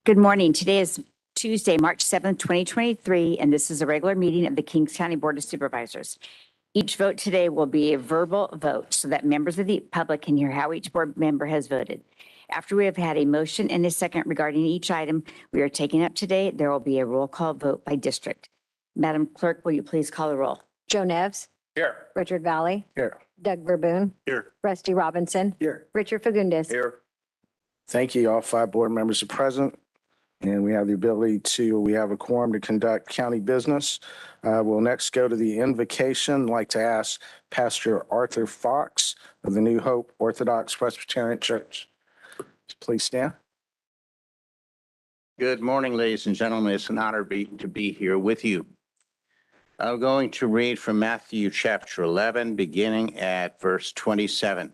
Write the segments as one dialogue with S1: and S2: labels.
S1: Good morning. Today is Tuesday, March 7th, 2023, and this is a regular meeting of the Kings County Board of Supervisors. Each vote today will be a verbal vote so that members of the public can hear how each board member has voted. After we have had a motion and a second regarding each item we are taking up today, there will be a roll call vote by district. Madam Clerk, will you please call the roll?
S2: Joe Nevs.
S3: Here.
S2: Richard Valley.
S3: Here.
S2: Doug Verboon.
S3: Here.
S2: Rusty Robinson.
S3: Here.
S2: Richard Fagundes.
S3: Here. Thank you. All 5 board members are present, and we have a quorum to conduct county business. We'll next go to the invocation. I'd like to ask Pastor Arthur Fox of the New Hope Orthodox Presbyterian Church. Please stand.
S4: Good morning, ladies and gentlemen. It's an honor to be here with you. I'm going to read from Matthew chapter 11, beginning at verse 27.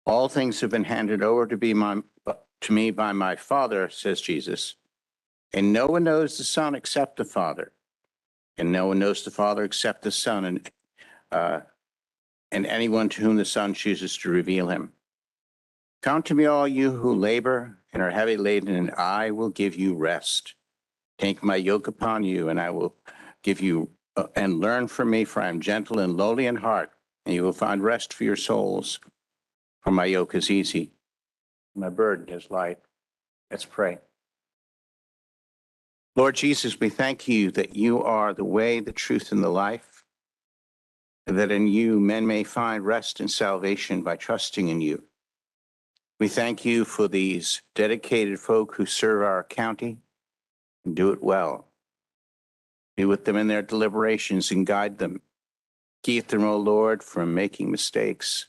S4: All things have been handed over to me by my Father, says Jesus. And no one knows the Son except the Father. And no one knows the Father except the Son, and anyone to whom the Son chooses to reveal him. Come to me, all you who labor and are heavy laden, and I will give you rest. Take my yoke upon you, and I will give you, and learn from me, for I am gentle and lowly in heart, and you will find rest for your souls. For my yoke is easy, my burden is light. Let's pray. Lord Jesus, we thank you that you are the way, the truth, and the life, and that in you men may find rest and salvation by trusting in you. We thank you for these dedicated folk who serve our county and do it well. Be with them in their deliberations and guide them. Keep them, O Lord, from making mistakes.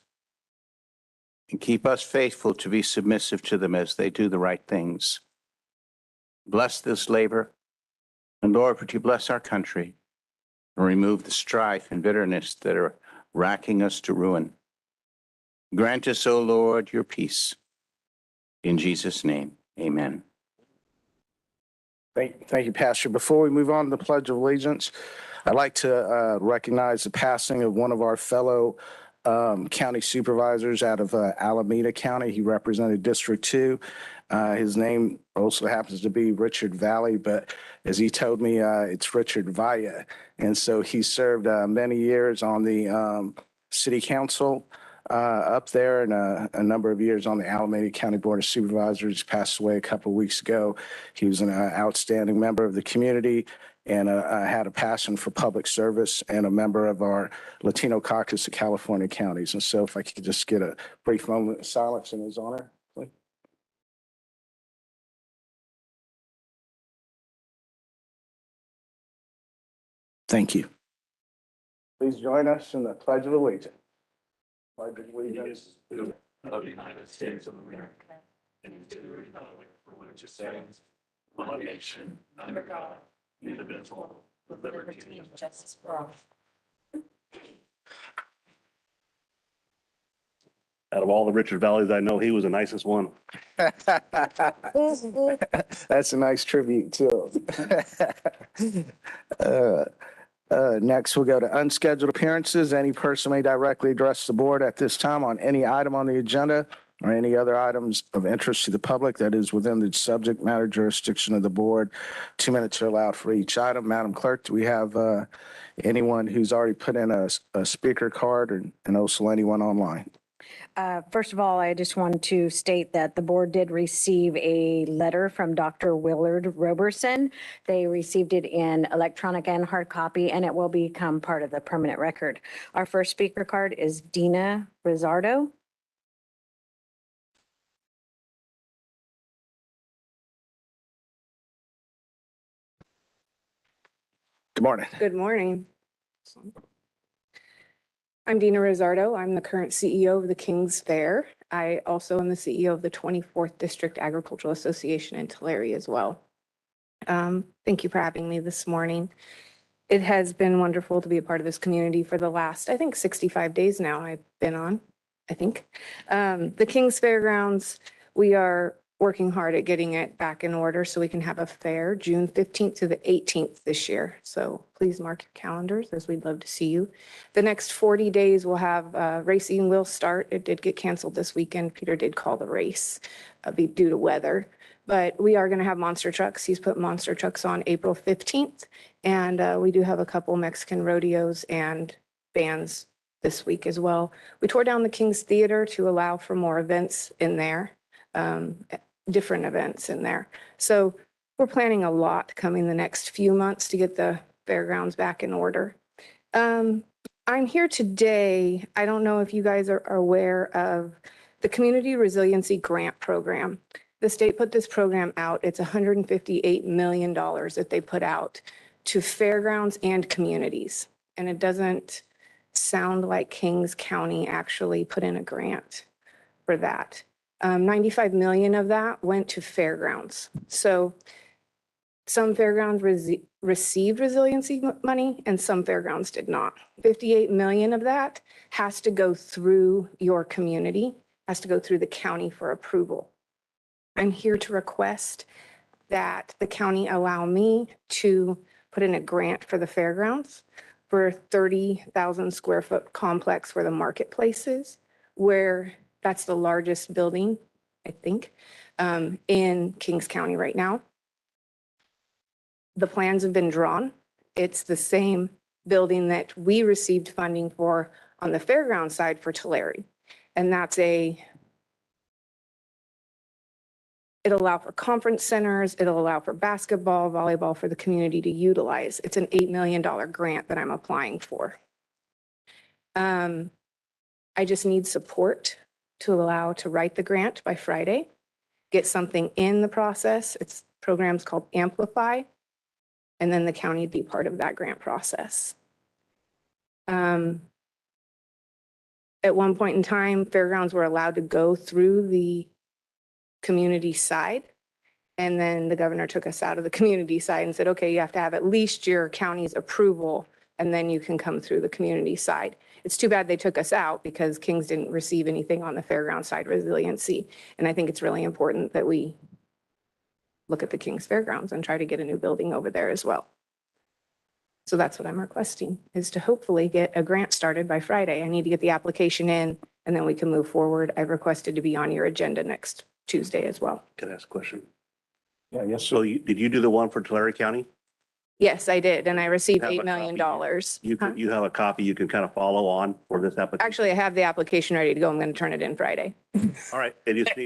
S4: And keep us faithful to be submissive to them as they do the right things. Bless this labor. And Lord, would you bless our country and remove the strife and bitterness that are racking us to ruin. Grant us, O Lord, your peace. In Jesus' name, amen.
S3: Thank you, Pastor. Before we move on to the Pledge of Allegiance, I'd like to recognize the passing of one of our fellow county supervisors out of Alameda County. He represented District 2. His name also happens to be Richard Valley, but as he told me, it's Richard Vaya. And so he served many years on the city council up there and a number of years on the Alameda County Board of Supervisors. Passed away a couple of weeks ago. He was an outstanding member of the community and had a passion for public service and a member of our Latino caucus of California counties. And so if I could just get a brief moment of silence in his honor, please. Thank you. Please join us in the Pledge of Allegiance. Pledge of Allegiance to the United States of America and to the republic for which it stands, one nation, under God, indivisible, with liberty and justice for all.
S5: Out of all the Richard Valleys I know, he was the nicest one.
S3: That's a nice tribute too. Next, we'll go to unscheduled appearances. Any person may directly address the board at this time on any item on the agenda or any other items of interest to the public that is within the subject matter jurisdiction of the board. 2 minutes are allowed for each item. Madam Clerk, do we have anyone who's already put in a speaker card and also anyone online?
S2: First of all, I just wanted to state that the board did receive a letter from Dr. Willard Roberson. They received it in electronic and hard copy, and it will become part of the permanent record. Our first speaker card is Dina Rizzardo.
S3: Good morning.
S6: Good morning. I'm Dina Rizzardo. I'm the current CEO of the Kings Fair. I also am the CEO of the 24th District Agricultural Association in Tulare as well. Thank you for having me this morning. It has been wonderful to be a part of this community for the last, I think, 65 days now I've been on, I think. The Kings Fairgrounds, we are working hard at getting it back in order so we can have a fair June 15th to the 18th this year. So please mark your calendars, as we'd love to see you. The next 40 days we'll have racing will start. It did get canceled this weekend. Peter did call the race due to weather. But we are going to have monster trucks. He's put monster trucks on April 15th. And we do have a couple Mexican rodeos and bands this week as well. We tore down the King's Theater to allow for more events in there, different events in there. So we're planning a lot coming the next few months to get the fairgrounds back in order. I'm here today. I don't know if you guys are aware of the Community Resiliency Grant Program. The state put this program out. It's $158 million that they put out to fairgrounds and communities. And it doesn't sound like Kings County actually put in a grant for that. 95 million of that went to fairgrounds. So some fairgrounds received resiliency money and some fairgrounds did not. 58 million of that has to go through your community, has to go through the county for approval. I'm here to request that the county allow me to put in a grant for the fairgrounds for 30,000 square foot complex where the marketplace is, where that's the largest building, I think, in Kings County right now. The plans have been drawn. It's the same building that we received funding for on the fairground side for Tulare. And that's it'll allow for conference centers, it'll allow for basketball, volleyball for the community to utilize. It's an $8 million grant that I'm applying for. I just need support to allow to write the grant by Friday, get something in the process. It's programs called Amplify, and then the county would be part of that grant process. At one point in time, fairgrounds were allowed to go through the community side. And then the governor took us out of the community side and said, okay, you have to have at least your county's approval and then you can come through the community side. It's too bad they took us out because Kings didn't receive anything on the fairground side resiliency. And I think it's really important that we look at the Kings Fairgrounds and try to get a new building over there as well. So that's what I'm requesting, is to hopefully get a grant started by Friday. I need to get the application in and then we can move forward. I've requested to be on your agenda next Tuesday as well.
S5: Can I ask a question?
S3: Yeah, yes,
S5: So did you do the one for Tulare County?
S6: Yes, I did. And I received
S5: Have a
S6: $8 million.
S5: You have a copy you can kind of follow on for this application?
S6: Actually, I have the application ready to go. I'm going to turn it in Friday.
S5: All right. You just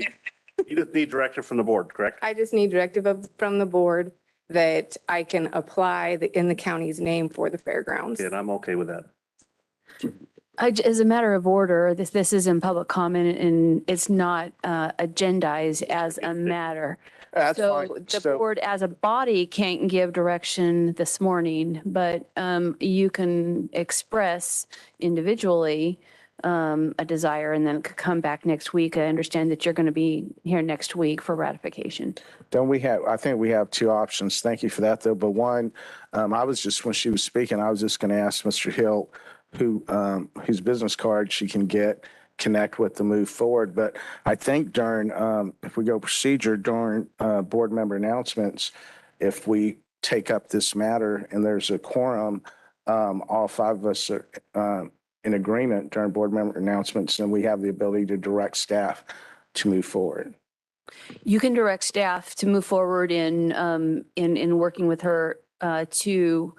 S5: need direction from the board, correct?
S6: I just need directive from the board that I can apply in the county's name for the fairgrounds.
S5: And I'm okay with that.
S7: As a matter of order, this is in public comment and it's not agendized as a matter.
S3: that's
S7: So
S3: fine.
S7: the
S3: So,
S7: board as a body can't give direction this morning, but you can express individually a desire and then it could come back next week. I understand that you're going to be here next week for ratification.
S3: then I think we have two options. Thank you for that though. But one, when she was speaking, I was just going to ask Mr. Hill whose business card she can connect with to move forward. But I think during, if we go procedure during board member announcements, if we take up this matter and there's a quorum, all five of us are in agreement during board member announcements, then we have the ability to direct staff to move forward.
S7: You can direct staff to move forward in working with her to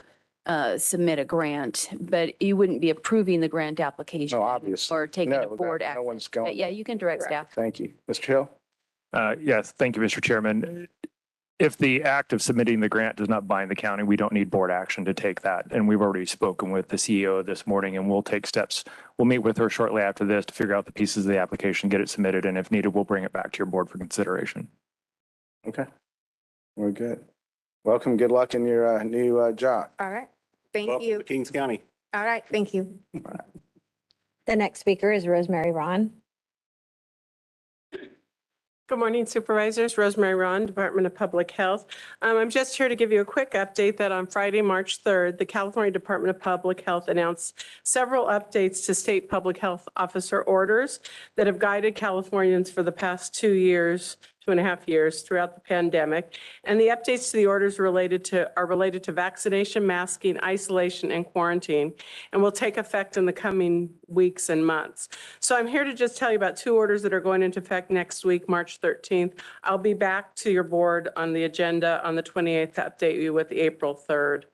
S7: submit a grant, but you wouldn't be approving the grant application.
S3: No, obviously.
S7: Or taking a
S3: No,
S7: board
S3: no
S7: action.
S3: one's going.
S7: Yeah, you can direct staff.
S3: Thank you. Mr. Hill?
S8: Yes, thank you, Mr. Chairman. If the act of submitting the grant does not bind the county, we don't need board action to take that. And we've already spoken with the CEO this morning and we'll take steps. We'll meet with her shortly after this to figure out the pieces of the application, get it submitted, and if needed, we'll bring it back to your board for consideration.
S3: Okay. We're good. Welcome. Good luck in your new job.
S6: All right. Thank
S5: Welcome
S6: you.
S5: to Kings County.
S6: All right. Thank you.
S2: The next speaker is Rosemary Ron.
S9: Good morning, Supervisors. Rosemary Ron, Department of Public Health. I'm just here to give you a quick update that on Friday, March 3rd, the California Department of Public Health announced several updates to state public health officer orders that have guided Californians for the past 2 years 2.5 years throughout the pandemic. And the updates to the orders are related to vaccination, masking, isolation, and quarantine, and will take effect in the coming weeks and months. So I'm here to just tell you about 2 orders that are going into effect next week, March 13th. I'll be back to your board on the agenda on the 28th to update you with the April 3rd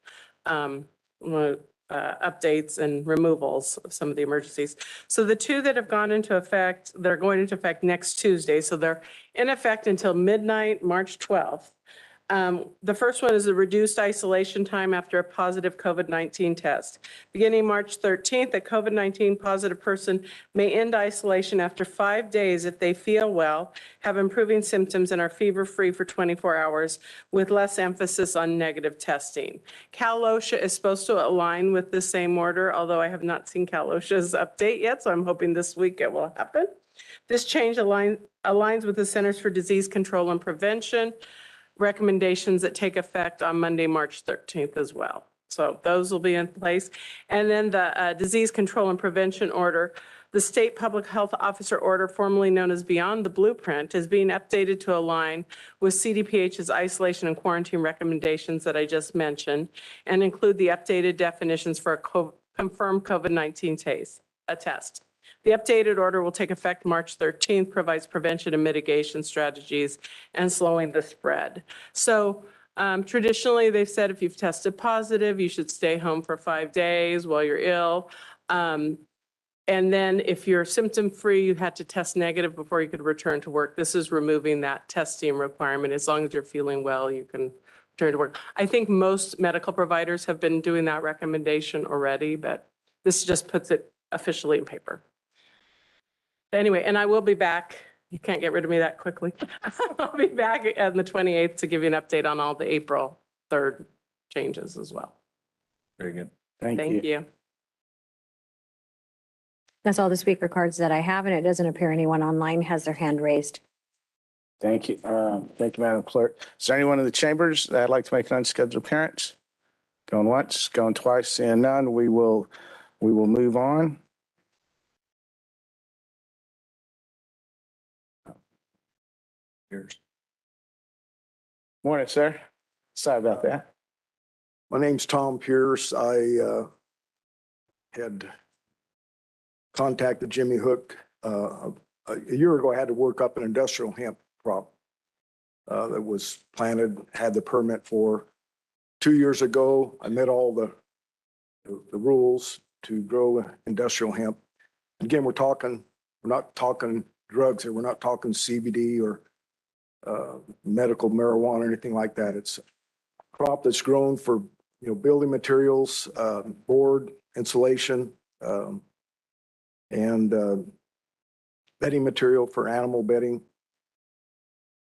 S9: updates and removals of some of the emergencies. So the 2 that have gone into effect, they're going into effect next Tuesday. So they're in effect until midnight, March 12th. The first one is a reduced isolation time after a positive COVID-19 test. Beginning March 13th, a COVID-19 positive person may end isolation after 5 days if they feel well, have improving symptoms, and are fever-free for 24 hours, with less emphasis on negative testing. Cal OSHA is supposed to align with the same order, although I have not seen Cal OSHA's update yet, so I'm hoping this week it will happen. This change aligns with the Centers for Disease Control and Prevention recommendations that take effect on Monday, March 13th as well. So those will be in place. And then the Disease Control and Prevention Order, the State Public Health Officer Order, formerly known as Beyond the Blueprint, is being updated to align with CDPH's isolation and quarantine recommendations that I just mentioned, and include the updated definitions for a confirmed COVID-19 test. The updated order will take effect March 13th, provides prevention and mitigation strategies and slowing the spread. So traditionally, they've said if you've tested positive, you should stay home for 5 days while you're ill. And then if you're symptom-free, you had to test negative before you could return to work. This is removing that testing requirement. As long as you're feeling well, you can return to work. I think most medical providers have been doing that recommendation already, but this just puts it officially in paper. Anyway, and I will be back. You can't get rid of me that quickly. I'll be back on the 28th to give you an update on all the April 3rd changes as well.
S8: Very good.
S9: Thank you.
S2: That's all the speaker cards that I have, and it doesn't appear anyone online has their hand raised.
S3: Thank you. Thank you, Madam Clerk. Is there anyone in the chambers that'd like to make an unscheduled appearance? Going once, going twice, seeing none, we will move on. Morning, sir. Sorry about that.
S10: My name's Tom Pierce. I had contacted Jimmy Hook a year ago. I had to work up an industrial hemp crop that was planted, had the permit for. 2 years ago, I met all the rules to grow industrial hemp. Again, we're not talking drugs here. We're not talking CBD or medical marijuana or anything like that. It's a crop that's grown for, building materials, board, insulation, and bedding material for animal bedding.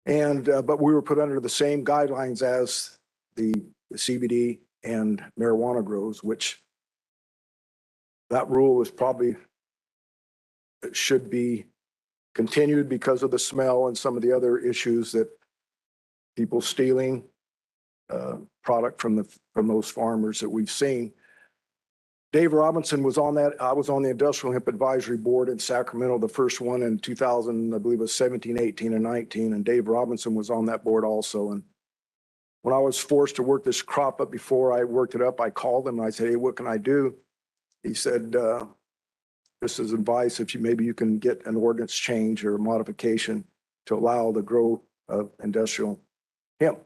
S10: And, but we were put under the same guidelines as the CBD and marijuana grows, which that rule is probably, it should be continued because of the smell and some of the other issues that people stealing product from those farmers that we've seen. Dave Robinson was on that. I was on the Industrial Hemp Advisory Board in Sacramento, the first one in 2000, I believe it was 17, 18, and 19. And Dave Robinson was on that board also. And when I was forced to work this crop up before I worked it up, I called him and I said, hey, what can I do? He said, this is advice, if maybe you can get an ordinance change or modification to allow the growth of industrial hemp.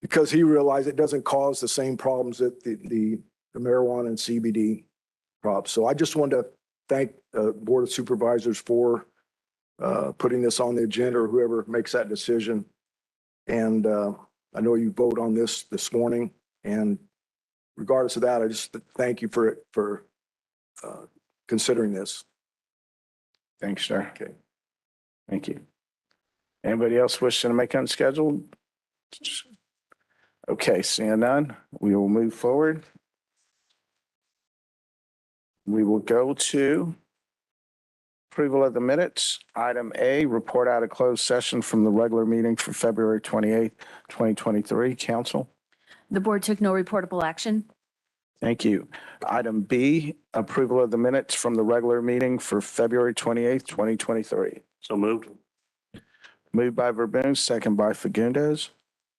S10: Because he realized it doesn't cause the same problems that the marijuana and CBD crops. So I just wanted to thank the Board of Supervisors for putting this on the agenda, or whoever makes that decision. And I know you vote on this morning, and regardless of that, I just thank you for considering this.
S3: Thanks, sir. Okay. Thank you. Anybody else wishing to make unscheduled? Okay, seeing none, we will move forward. We will go to approval of the minutes. Item A, report out of closed session from the regular meeting for February 28th, 2023. Council.
S7: The board took no reportable action.
S3: Thank you. Item B, approval of the minutes from the regular meeting for February 28th, 2023.
S5: So moved.
S3: Moved by Verboen, second by Fagundes.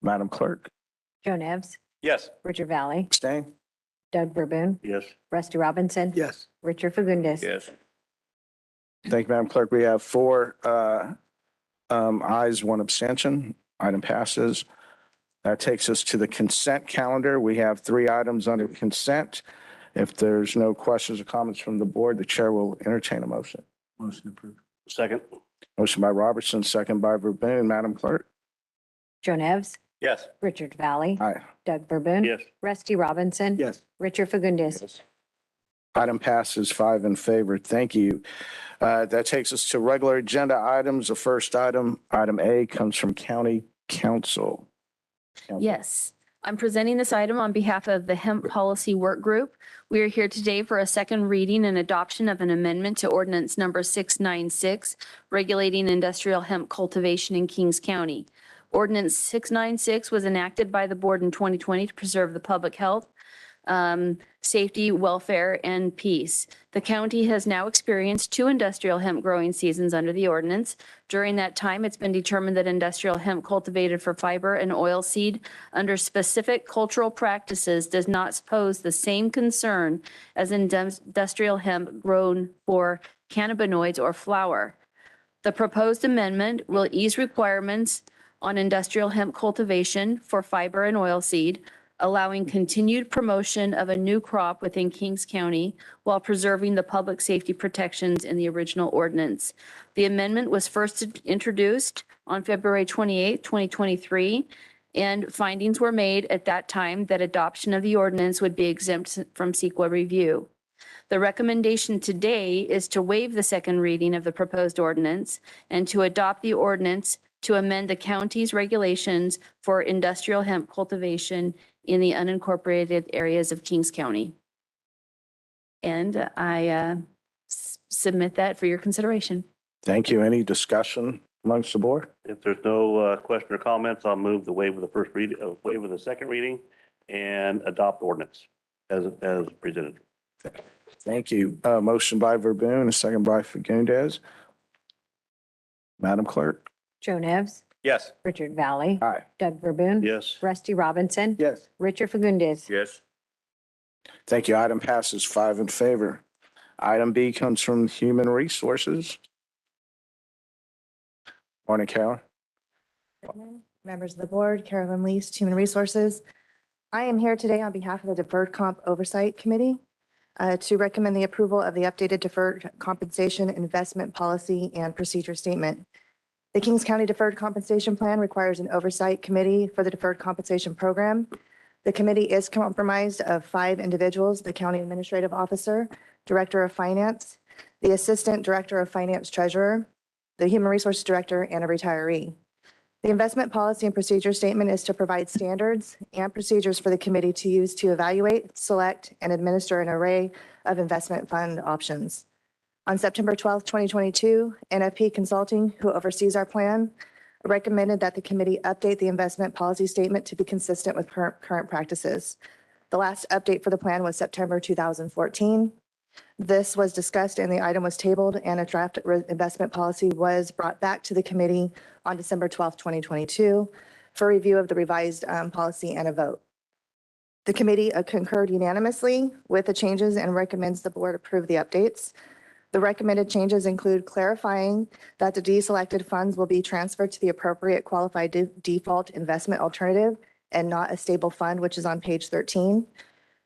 S3: Madam Clerk.
S2: Joe Nevs,
S5: Yes.
S2: Richard Valley,
S3: Abstain?
S2: Doug Verboen,
S5: Yes.
S2: Rusty Robinson.
S10: Yes.
S2: Richard Fagundes.
S5: Yes.
S3: Thank you, Madam Clerk. We have four ayes, one abstention. Item passes. That takes us to the consent calendar. We have three items under consent. If there's no questions or comments from the board, the chair will entertain a motion.
S10: Motion approved.
S5: Second.
S3: Motion by Robertson, second by Verboen. Madam Clerk.
S2: Joe Nevs,
S5: Yes.
S2: Richard Valley,
S3: Aye.
S2: Doug Verboen.
S5: Yes.
S2: Rusty Robinson.
S10: Yes.
S2: Richard Fagundes.
S3: Item passes 5 in favor. Thank you. That takes us to regular agenda items. The first item, item A, comes from County Council.
S7: Yes, I'm presenting this item on behalf of the Hemp Policy Work Group. We are here today for a second reading and adoption of an amendment to ordinance number 696, regulating industrial hemp cultivation in Kings County. Ordinance 696 was enacted by the board in 2020 to preserve the public health, safety, welfare, and peace. The county has now experienced 2 industrial hemp growing seasons under the ordinance. During that time, it's been determined that industrial hemp cultivated for fiber and oilseed under specific cultural practices does not pose the same concern as industrial hemp grown for cannabinoids or flour. The proposed amendment will ease requirements on industrial hemp cultivation for fiber and oilseed, allowing continued promotion of a new crop within Kings County while preserving the public safety protections in the original ordinance. The amendment was first introduced on February 28, 2023, and findings were made at that time that adoption of the ordinance would be exempt from CEQA review. The recommendation today is to waive the second reading of the proposed ordinance and to adopt the ordinance to amend the county's regulations for industrial hemp cultivation in the unincorporated areas of Kings County. And I submit that for your consideration.
S3: Thank you. Any discussion amongst the board?
S5: If there's no question or comments, I'll move the waive of the first reading, waive of the second reading and adopt ordinance as presented.
S3: Thank you. Motion by Verboen, a second by Fagundes. Madam Clerk.
S2: Joe Nevs,
S5: Yes.
S2: Richard Valley,
S3: Aye.
S2: Doug Verboen.
S5: Yes.
S2: Rusty Robinson.
S10: Yes.
S2: Richard Fagundes.
S5: Yes.
S3: Thank you. Item passes 5 in favor. Item B comes from Human Resources. Morning, Carolyn.
S11: Members of the board, Carolyn Least, Human Resources. I am here today on behalf of the Deferred Comp Oversight Committee to recommend the approval of the updated deferred compensation investment policy and procedure statement. The Kings County Deferred Compensation Plan requires an oversight committee for the deferred compensation program. The committee is comprised of 5 individuals: the county administrative officer, director of finance, the assistant director of finance treasurer, the human resources director, and a retiree. The investment policy and procedure statement is to provide standards and procedures for the committee to use to evaluate, select, and administer an array of investment fund options. On September 12th, 2022, NFP Consulting, who oversees our plan, recommended that the committee update the investment policy statement to be consistent with current practices. The last update for the plan was September 2014. This was discussed and the item was tabled, and a draft investment policy was brought back to the committee on December 12th, 2022 for review of the revised policy and a vote. The committee concurred unanimously with the changes and recommends the board approve the updates. The recommended changes include clarifying that the deselected funds will be transferred to the appropriate qualified default investment alternative and not a stable fund, which is on page 13.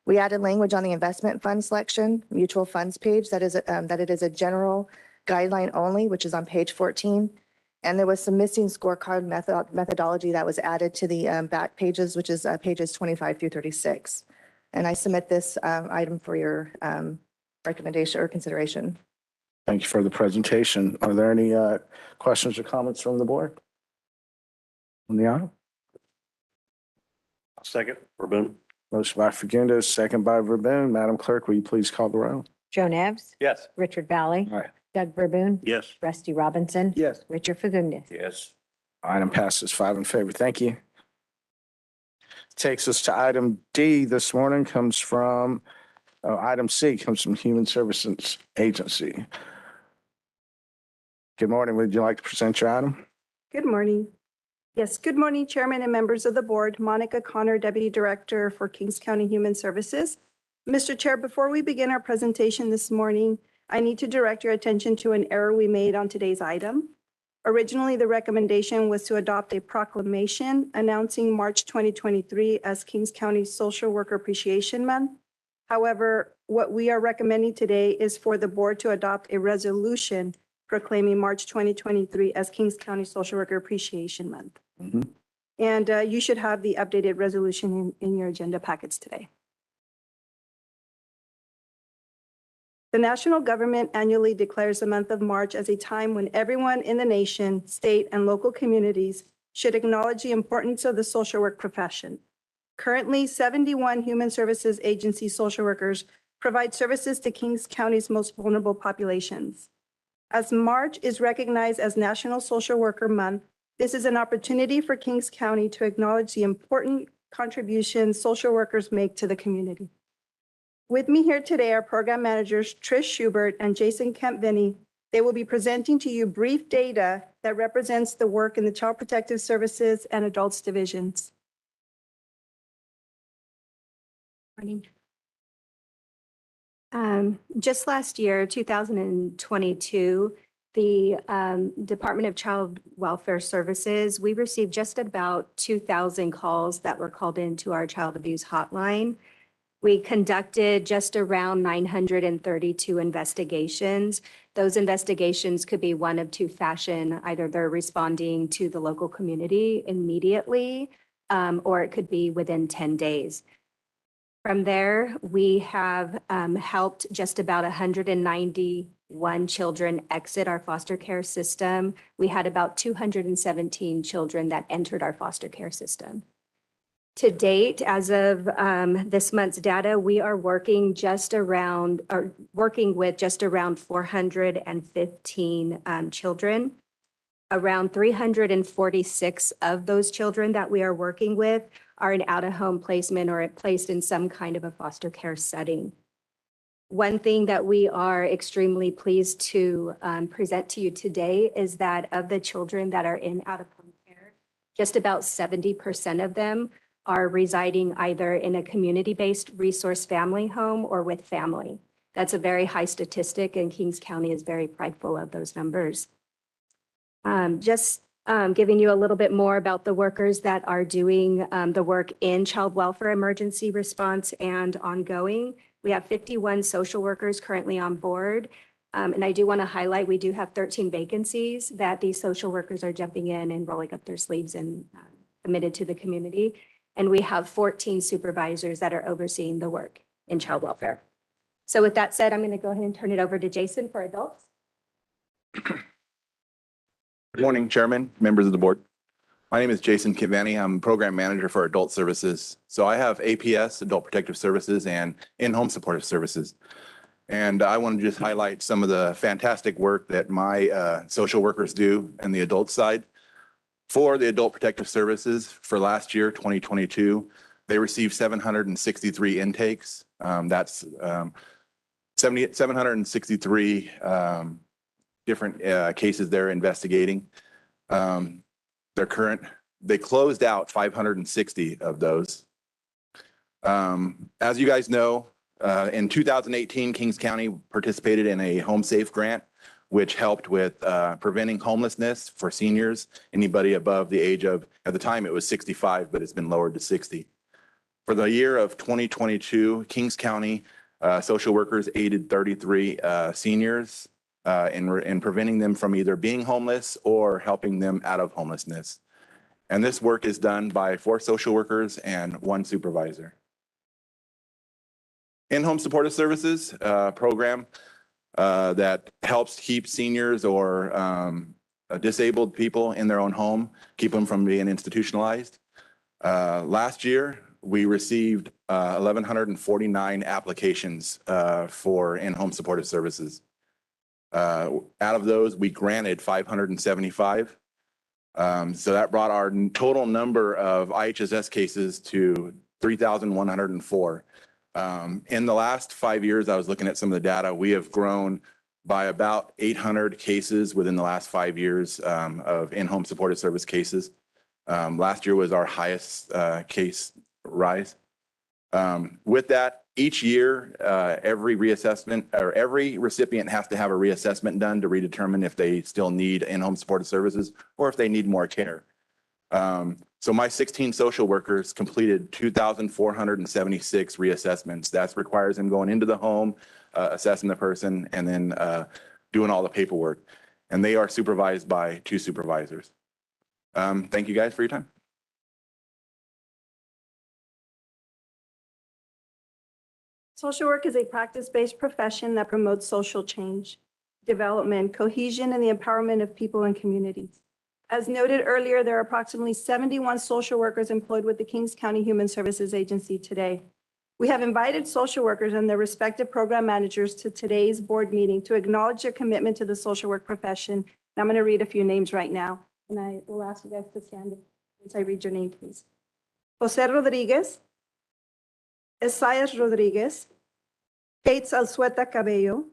S11: We added language on the investment fund selection, mutual funds page, that it is a general guideline only, which is on page 14. And there was some missing scorecard methodology that was added to the back pages, which is pages 25 through 36. And I submit this item for your recommendation or consideration.
S3: Thank you for the presentation. Are there any questions or comments from the board? On the item?
S5: Second, Verboen.
S3: Motion by Fagundes, second by Verboen. Madam Clerk, will you please call the roll?
S2: Joe Nevs,
S5: Yes.
S2: Richard Valley,
S3: Aye.
S2: Doug Verboen.
S5: Yes.
S2: Rusty Robinson.
S10: Yes.
S2: Richard Fagundes.
S5: Yes.
S3: Item passes 5 in favor. Thank you. Takes us to item D this morning, comes from, item C comes from Human Services Agency. Good morning. Would you like to present your item?
S12: Good morning. Yes, good morning, Chairman and members of the board. Monica Connor, Deputy Director for Kings County Human Services. Mr. Chair, before we begin our presentation this morning, I need to direct your attention to an error we made on today's item. Originally, the recommendation was to adopt a proclamation announcing March 2023 as Kings County Social Worker Appreciation Month. However, what we are recommending today is for the board to adopt a resolution proclaiming March 2023 as Kings County Social Worker Appreciation Month. And you should have the updated resolution in your agenda packets today. The national government annually declares the month of March as a time when everyone in the nation, state, and local communities should acknowledge the importance of the social work profession. Currently, 71 human services agency social workers provide services to Kings County's most vulnerable populations. As March is recognized as National Social Worker Month, this is an opportunity for Kings County to acknowledge the important contributions social workers make to the community. With me here today are program managers Trish Schubert and Jason Kemp-Vinny. They will be presenting to you brief data that represents the work in the Child Protective Services and Adults divisions. Morning. Just last year, 2022, the Department of Child Welfare Services, we received just about 2,000 calls that were called into our child abuse hotline. We conducted just around 932 investigations. Those investigations could be one of two fashion. Either they're responding to the local community immediately, or it could be within 10 days. From there, we have helped just about 191 children exit our foster care system. We had about 217 children that entered our foster care system. To date, as of this month's data, we are working with just around 415 children. Around 346 of those children that we are working with are in out-of-home placement or placed in some kind of a foster care setting. One thing that we are extremely pleased to present to you today is that of the children that are in out-of-home care, just about 70% of them are residing either in a community-based resource family home or with family. That's a very high statistic, and Kings County is very prideful of those numbers. Giving you a little bit more about the workers that are doing the work in child welfare emergency response and ongoing. We have 51 social workers currently on board. And I do want to highlight, we do have 13 vacancies that these social workers are jumping in and rolling up their sleeves and committed to the community. And we have 14 supervisors that are overseeing the work in child welfare. So with that said, I'm going to go ahead and turn it over to Jason for adults.
S13: Good morning, Chairman, members of the board. My name is Jason Kemp-Vinny. I'm Program Manager for Adult Services. So I have APS, Adult Protective Services, and In-Home Supportive Services. And I want to just highlight some of the fantastic work that my social workers do on the adult side. For the Adult Protective Services for last year, 2022, they received 763 intakes. That's 763 different cases they're investigating. They closed out 560 of those. As you guys know, in 2018, Kings County participated in a Home Safe grant, which helped with preventing homelessness for seniors, anybody above the age of, at the time it was 65, but it's been lowered to 60. For the year of 2022, Kings County social workers aided 33 seniors in preventing them from either being homeless or helping them out of homelessness. And this work is done by 4 social workers and 1 supervisor. In-Home Supportive Services program that helps keep seniors or disabled people in their own home, keep them from being institutionalized. Last year, we received 1,149 applications for in-home supportive services. Out of those, we granted 575. So that brought our total number of IHSS cases to 3,104. In the last 5 years, I was looking at some of the data, we have grown by about 800 cases within the last 5 years of in-home supportive service cases. Last year was our highest case rise. With that, each year, every reassessment or every recipient has to have a reassessment done to redetermine if they still need in-home supportive services or if they need more care. So my 16 social workers completed 2,476 reassessments. That requires them going into the home, assessing the person, and then doing all the paperwork. And they are supervised by 2 supervisors. Thank you guys for your time.
S12: Social work is a practice-based profession that promotes social change, development, cohesion, and the empowerment of people and communities. As noted earlier, there are approximately 71 social workers employed with the Kings County Human Services Agency today. We have invited social workers and their respective program managers to today's board meeting to acknowledge their commitment to the social work profession. And I'm going to read a few names right now, and I will ask you guys to stand once I read your name, please. Jose Rodriguez, Esaias Rodriguez, Kate Alsueta Cabello,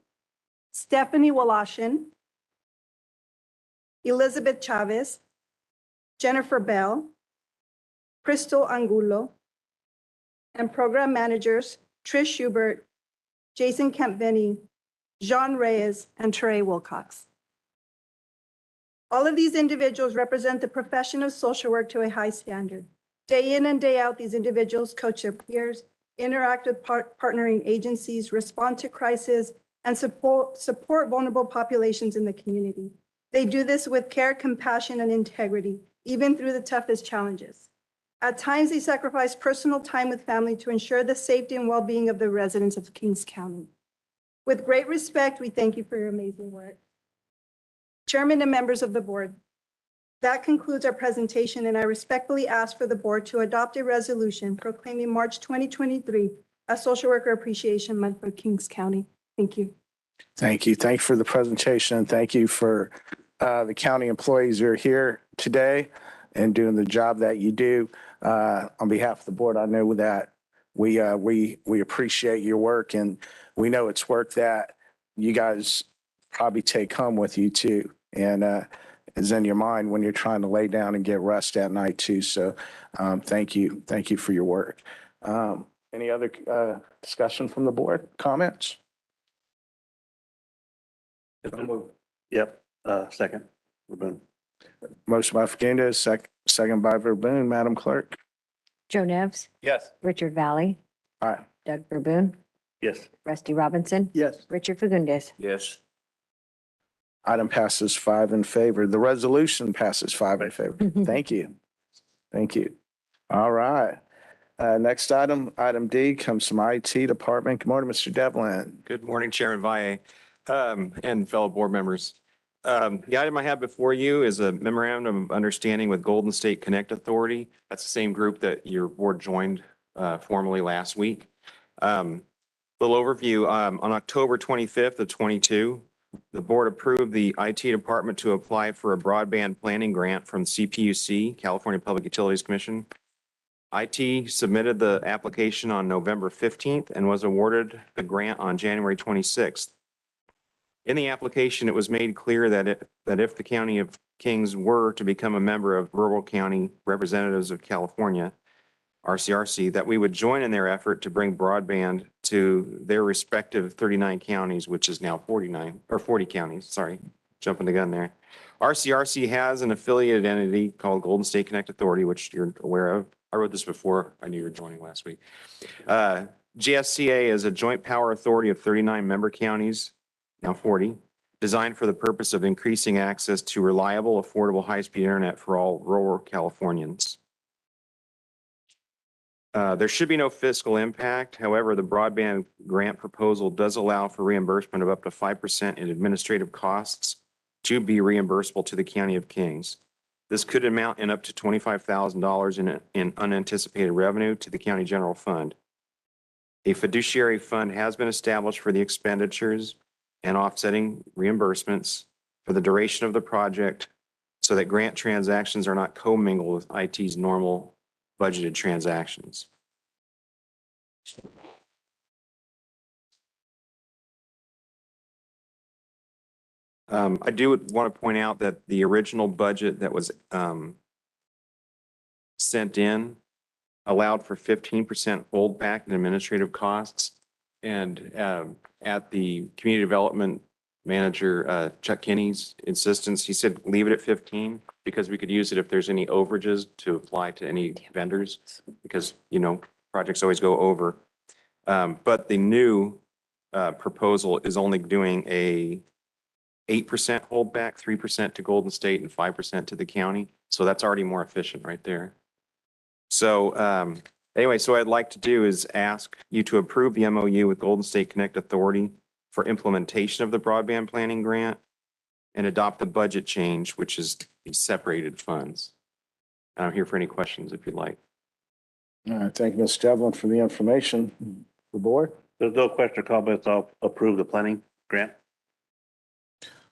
S12: Stephanie Walashin, Elizabeth Chavez, Jennifer Bell, Crystal Angulo, and program managers Trish Schubert, Jason Campveni, Jean Reyes, and Trey Wilcox. All of these individuals represent the profession of social work to a high standard. Day in and day out, these individuals coach their peers, interact with partnering agencies, respond to crises, and support vulnerable populations in the community. They do this with care, compassion, and integrity, even through the toughest challenges. At times, they sacrifice personal time with family to ensure the safety and well-being of the residents of Kings County. With great respect, we thank you for your amazing work. Chairman and members of the board, that concludes our presentation, and I respectfully ask for the board to adopt a resolution proclaiming March 2023 as Social Worker Appreciation Month for Kings County. Thank you.
S3: Thank you. Thank you for the presentation. Thank you for the county employees who are here today and doing the job that you do. On behalf of the board, I know that we appreciate your work, and we know it's work that you guys probably take home with you too, and is in your mind when you're trying to lay down and get rest at night too. So thank you. Thank you for your work. Any other discussion from the board? Comments?
S5: Yep, second. Verboen.
S3: Motion by Fagundes, second by Verboen. Madam Clerk?
S2: Joe Nevs,
S13: Yes.
S2: Richard Valley,
S3: Aye.
S2: Doug Verboon,
S5: Yes.
S2: Rusty Robinson,
S10: Yes.
S2: Richard Fagundes.
S4: Yes.
S3: Item passes 5 in favor. The resolution passes 5 in favor. Thank you. Thank you. All right. Next item, item D, comes from IT Department. Good morning, Mr. Devlin.
S14: Good morning, Chairman Valle, and fellow board members. The item I have before you is a memorandum of understanding with Golden State Connect Authority. That's the same group that your board joined formally last week. Little overview, on October 25th of 22, the board approved the IT department to apply for a broadband planning grant from CPUC, California Public Utilities Commission. IT submitted the application on November 15th and was awarded the grant on January 26th. In the application, it was made clear that if the County of Kings were to become a member of Rural County Representatives of California, RCRC, that we would join in their effort to bring broadband to their respective 39 counties, which is now 49 or 40 counties. Sorry, jumping the gun there. RCRC has an affiliated entity called Golden State Connect Authority, which you're aware of. I wrote this before. I knew you were joining last week. GSCA is a joint power authority of 39 member counties, now 40, designed for the purpose of increasing access to reliable, affordable, high-speed internet for all rural Californians. There should be no fiscal impact. However, the broadband grant proposal does allow for reimbursement of up to 5% in administrative costs to be reimbursable to the County of Kings. This could amount in up to $25,000 in unanticipated revenue to the county general fund. A fiduciary fund has been established for the expenditures and offsetting reimbursements for the duration of the project so that grant transactions are not commingled with IT's normal budgeted transactions. I do want to point out that the original budget that was sent in allowed for 15% holdback in administrative costs. And at the community development manager, Chuck Kinney's insistence, he said, leave it at 15 because we could use it if there's any overages to apply to any vendors because, you know, projects always go over. But the new proposal is only doing a 8% holdback, 3% to Golden State and 5% to the county. So that's already more efficient right there. So anyway, so what I'd like to do is ask you to approve the MOU with Golden State Connect Authority for implementation of the broadband planning grant and adopt the budget change, which is the separated funds. I'm here for any questions if you'd like.
S3: All right, thank you, Ms. Devlin, for the information. The board?
S5: There's no question or comments. I'll approve the planning grant.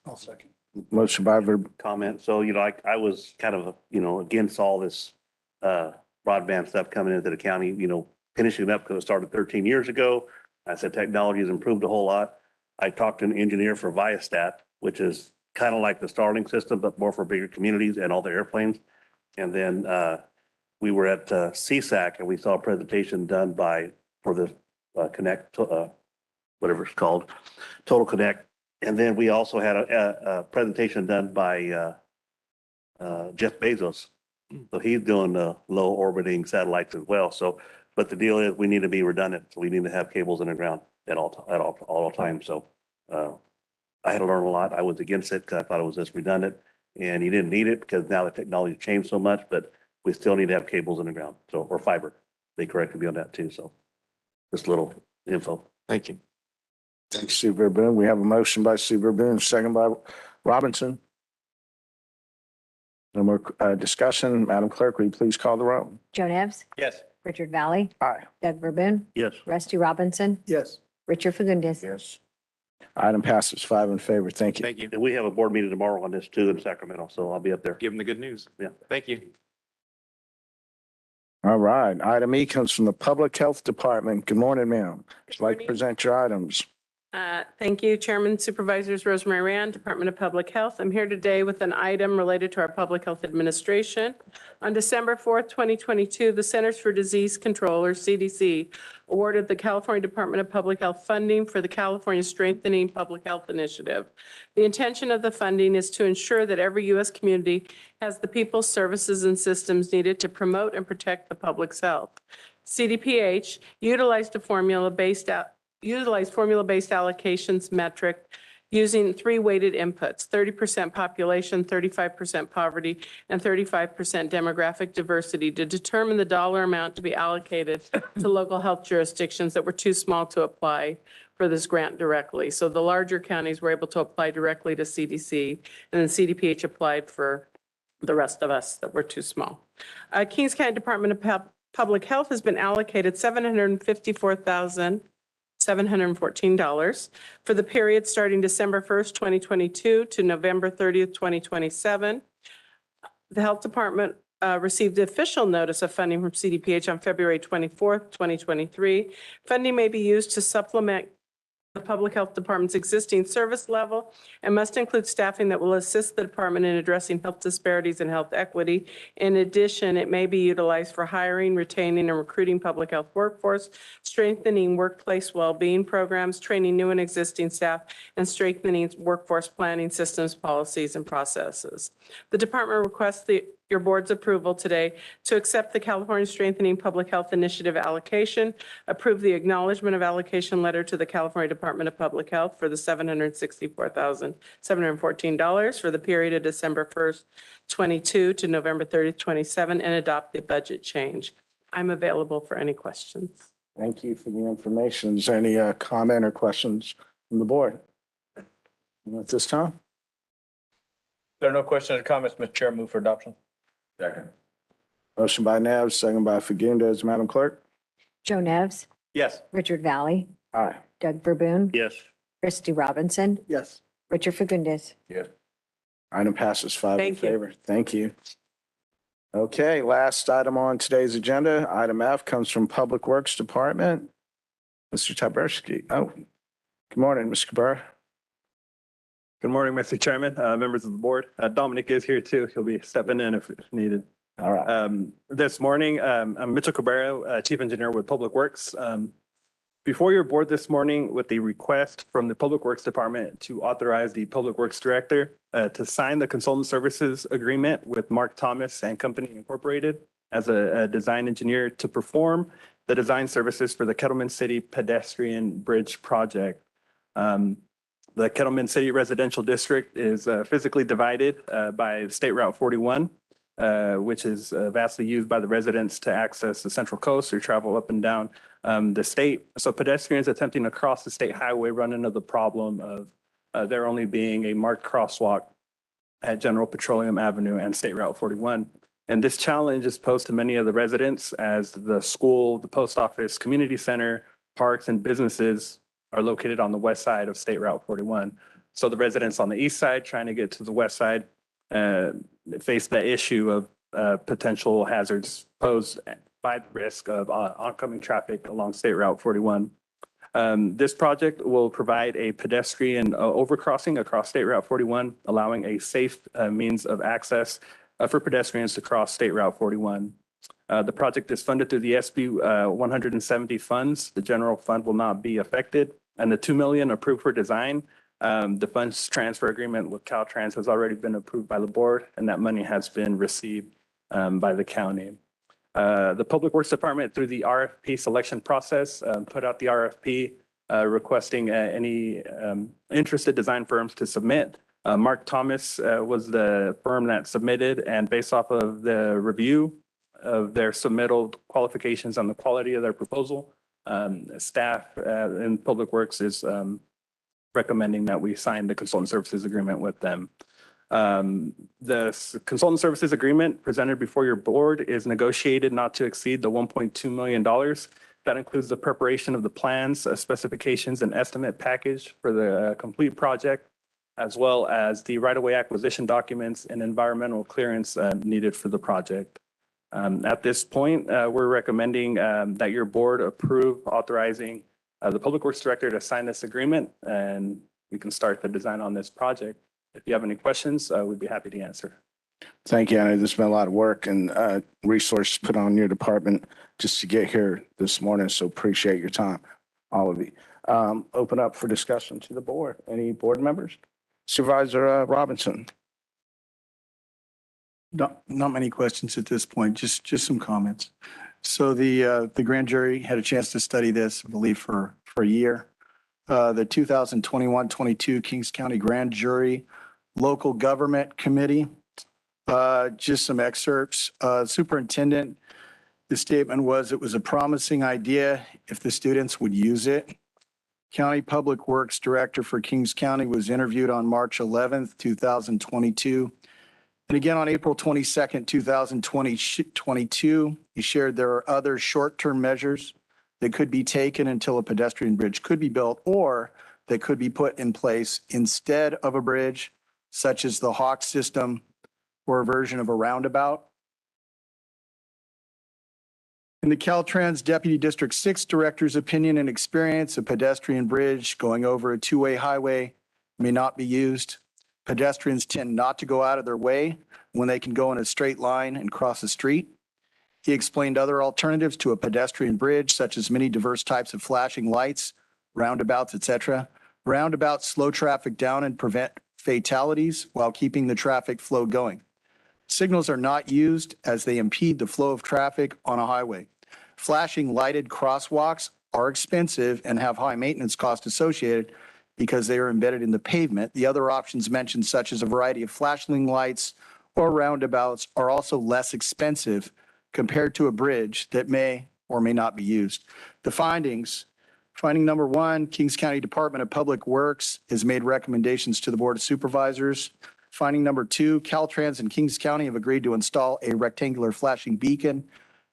S3: I'll second. Motion by Verb.
S5: Comment. So, you know, I was kind of, you know, against all this broadband stuff coming into the county, you know, finishing it up because it started 13 years ago. I said technology has improved a whole lot. I talked to an engineer for Viastat, which is kind of like the Starlink system, but more for bigger communities and all the airplanes. And then we were at CSAC and we saw a presentation done for the Connect, whatever it's called, Total Connect. And then we also had a presentation done by Jeff Bezos. So he's doing low orbiting satellites as well. So, but the deal is we need to be redundant. So we need to have cables in the ground at all times. So I had to learn a lot. I was against it because I thought it was just redundant and you didn't need it because now the technology changed so much, but we still need to have cables in the ground. So, or fiber. They corrected me on that too. So just a little info.
S14: Thank you.
S3: Thanks, Sue Verboen. We have a motion by Sue Verboen, second by Robinson. No more discussion. Madam Clerk, will you please call the roll?
S2: Joe Nevs,
S5: Yes.
S2: Richard Valley,
S3: Aye.
S2: Doug Verboen,
S5: Yes.
S2: Rusty Robinson,
S10: Yes.
S2: Richard Fagundes.
S3: Yes. Item passes 5 in favor. Thank you.
S14: Thank you.
S5: And we have a board meeting tomorrow on this too in Sacramento. So I'll be up there.
S14: Give them the good news.
S5: Yeah.
S14: Thank you.
S3: All right. Item E comes from the Public Health Department. Good morning, ma'am. Would you like to
S9: morning.
S3: present your items?
S9: Thank you, Chairman, Supervisors, Rosemary Rand, Department of Public Health. I'm here today with an item related to our Public Health Administration. On December 4th, 2022, the Centers for Disease Control, or CDC, awarded the California Department of Public Health funding for the California Strengthening Public Health Initiative. The intention of the funding is to ensure that every U.S. community has the people, services, and systems needed to promote and protect the public's health. CDPH utilized formula-based allocations metric using 3 weighted inputs, 30% population, 35% poverty, and 35% demographic diversity to determine the dollar amount to be allocated to local health jurisdictions that were too small to apply for this grant directly. So the larger counties were able to apply directly to CDC, and then CDPH applied for the rest of us that were too small. Kings County Department of Public Health has been allocated $754,714 for the period starting December 1st, 2022 to November 30th, 2027. The Health Department received the official notice of funding from CDPH on February 24th, 2023. Funding may be used to supplement the Public Health Department's existing service level and must include staffing that will assist the department in addressing health disparities and health equity. In addition, it may be utilized for hiring, retaining, and recruiting public health workforce, strengthening workplace well-being programs, training new and existing staff, and strengthening workforce planning systems, policies, and processes. The department requests your board's approval today to accept the California Strengthening Public Health Initiative allocation, approve the acknowledgement of allocation letter to the California Department of Public Health for the $764,714 for the period of December 1st, 22 to November 30th, 27, and adopt the budget change. I'm available for any questions.
S3: Thank you for the information. Is there any comment or questions from the board? At this time?
S15: There are no questions or comments, Mr. Chair. Move for adoption.
S3: Second. Motion by Nevs, second by Fagundes. Madam Clerk?
S2: Joe Nevs,
S15: Yes.
S2: Richard Valley,
S3: Aye.
S2: Doug Verboen,
S5: Yes.
S2: Rusty Robinson,
S10: Yes.
S2: Richard Fagundes.
S3: Yes. Item passes 5 in
S9: Thank you.
S3: favor. Thank you. Okay, last item on today's agenda, item F, comes from Public Works Department. Mr. Taberski. Oh, good morning, Mr. Cabrera.
S16: Good morning, Mr. Chairman, members of the board. Dominic is here too. He'll be stepping in if needed.
S3: All right.
S16: This morning, I'm Mitchell Cabrera, Chief Engineer with Public Works. Before your board this morning with the request from the Public Works Department to authorize the Public Works Director to sign the consultant services agreement with Mark Thomas and Company Incorporated as a design engineer to perform the design services for the Kettleman City Pedestrian Bridge Project. The Kettleman City Residential District is physically divided by State Route 41, which is vastly used by the residents to access the Central Coast or travel up and down the state. So pedestrians attempting to cross the state highway run into the problem of there only being a marked crosswalk at General Petroleum Avenue and State Route 41. And this challenge is posed to many of the residents as the school, the post office, community center, parks, and businesses are located on the west side of State Route 41. So the residents on the east side trying to get to the west side face the issue of potential hazards posed by the risk of oncoming traffic along State Route 41. This project will provide a pedestrian overcrossing across State Route 41, allowing a safe means of access for pedestrians to cross State Route 41. The project is funded through the SB 170 funds. The general fund will not be affected. And the $2 million approved for design, the funds transfer agreement with Caltrans has already been approved by the board, and that money has been received by the county. The Public Works Department, through the RFP selection process, put out the RFP requesting any interested design firms to submit. Mark Thomas was the firm that submitted, and based off of the review of their submittal qualifications on the quality of their proposal, staff in Public Works is recommending that we sign the consultant services agreement with them. The consultant services agreement presented before your board is negotiated not to exceed the $1.2 million. That includes the preparation of the plans, specifications, and estimate package for the complete project, as well as the right-of-way acquisition documents and environmental clearance needed for the project. At this point, we're recommending that your board approve authorizing the Public Works Director to sign this agreement, and we can start the design on this project. If you have any questions, we'd be happy to answer.
S3: Thank you. I know there's been a lot of work and resources put on your department just to get here this morning, so appreciate your time, all of you. Open up for discussion to the board. Any board members? Supervisor Robinson.
S17: Not many questions at this point, just some comments. So the grand jury had a chance to study this, I believe, for a year. The 2021-22 Kings County Grand Jury Local Government Committee, just some excerpts. Superintendent, the statement was it was a promising idea if the students would use it. County Public Works Director for Kings County was interviewed on March 11th, 2022. And again, on April 22nd, 2022, he shared there are other short-term measures that could be taken until a pedestrian bridge could be built or that could be put in place instead of a bridge, such as the Hawk system or a version of a roundabout. In the Caltrans Deputy District 6 Director's opinion and experience, a pedestrian bridge going over a two-way highway may not be used. Pedestrians tend not to go out of their way when they can go in a straight line and cross the street. He explained other alternatives to a pedestrian bridge, such as many diverse types of flashing lights, roundabouts, etc. Roundabouts slow traffic down and prevent fatalities while keeping the traffic flow going. Signals are not used as they impede the flow of traffic on a highway. Flashing lighted crosswalks are expensive and have high maintenance costs associated because they are embedded in the pavement. The other options mentioned, such as a variety of flashing lights or roundabouts, are also less expensive compared to a bridge that may or may not be used. The findings: finding number one, Kings County Department of Public Works has made recommendations to the Board of Supervisors. Finding number two, Caltrans and Kings County have agreed to install a rectangular flashing beacon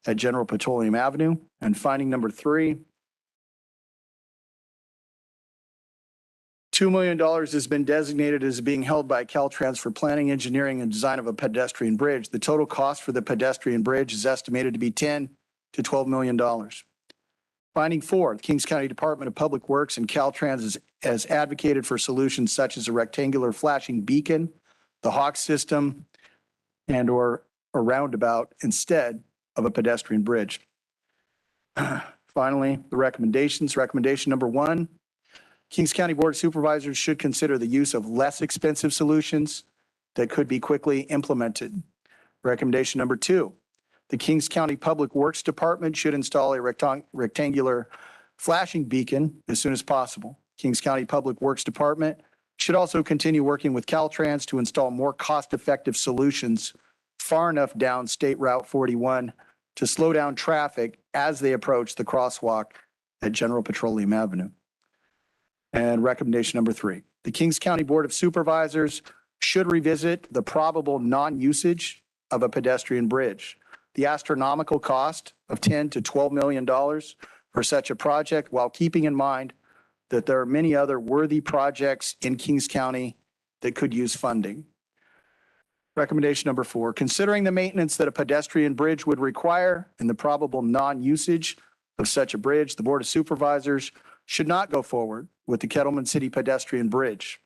S17: at General Petroleum Avenue. And finding number three, $2 million has been designated as being held by Caltrans for planning, engineering, and design of a pedestrian bridge. The total cost for the pedestrian bridge is estimated to be $10 to $12 million. Finding four, the Kings County Department of Public Works and Caltrans has advocated for solutions such as a rectangular flashing beacon, the Hawk system, and/or a roundabout instead of a pedestrian bridge. Finally, the recommendations. Recommendation number 1, Kings County Board of Supervisors should consider the use of less expensive solutions that could be quickly implemented. Recommendation number 2, the Kings County Public Works Department should install a rectangular flashing beacon as soon as possible. Kings County Public Works Department should also continue working with Caltrans to install more cost-effective solutions far enough down State Route 41 to slow down traffic as they approach the crosswalk at General Petroleum Avenue. And recommendation number 3, the Kings County Board of Supervisors should revisit the probable non-usage of a pedestrian bridge. The astronomical cost of $10 to $12 million for such a project, while keeping in mind that there are many other worthy projects in Kings County that could use funding. Recommendation number 4, considering the maintenance that a pedestrian bridge would require and the probable non-usage of such a bridge, the Board of Supervisors should not go forward with the Kettleman City pedestrian bridge.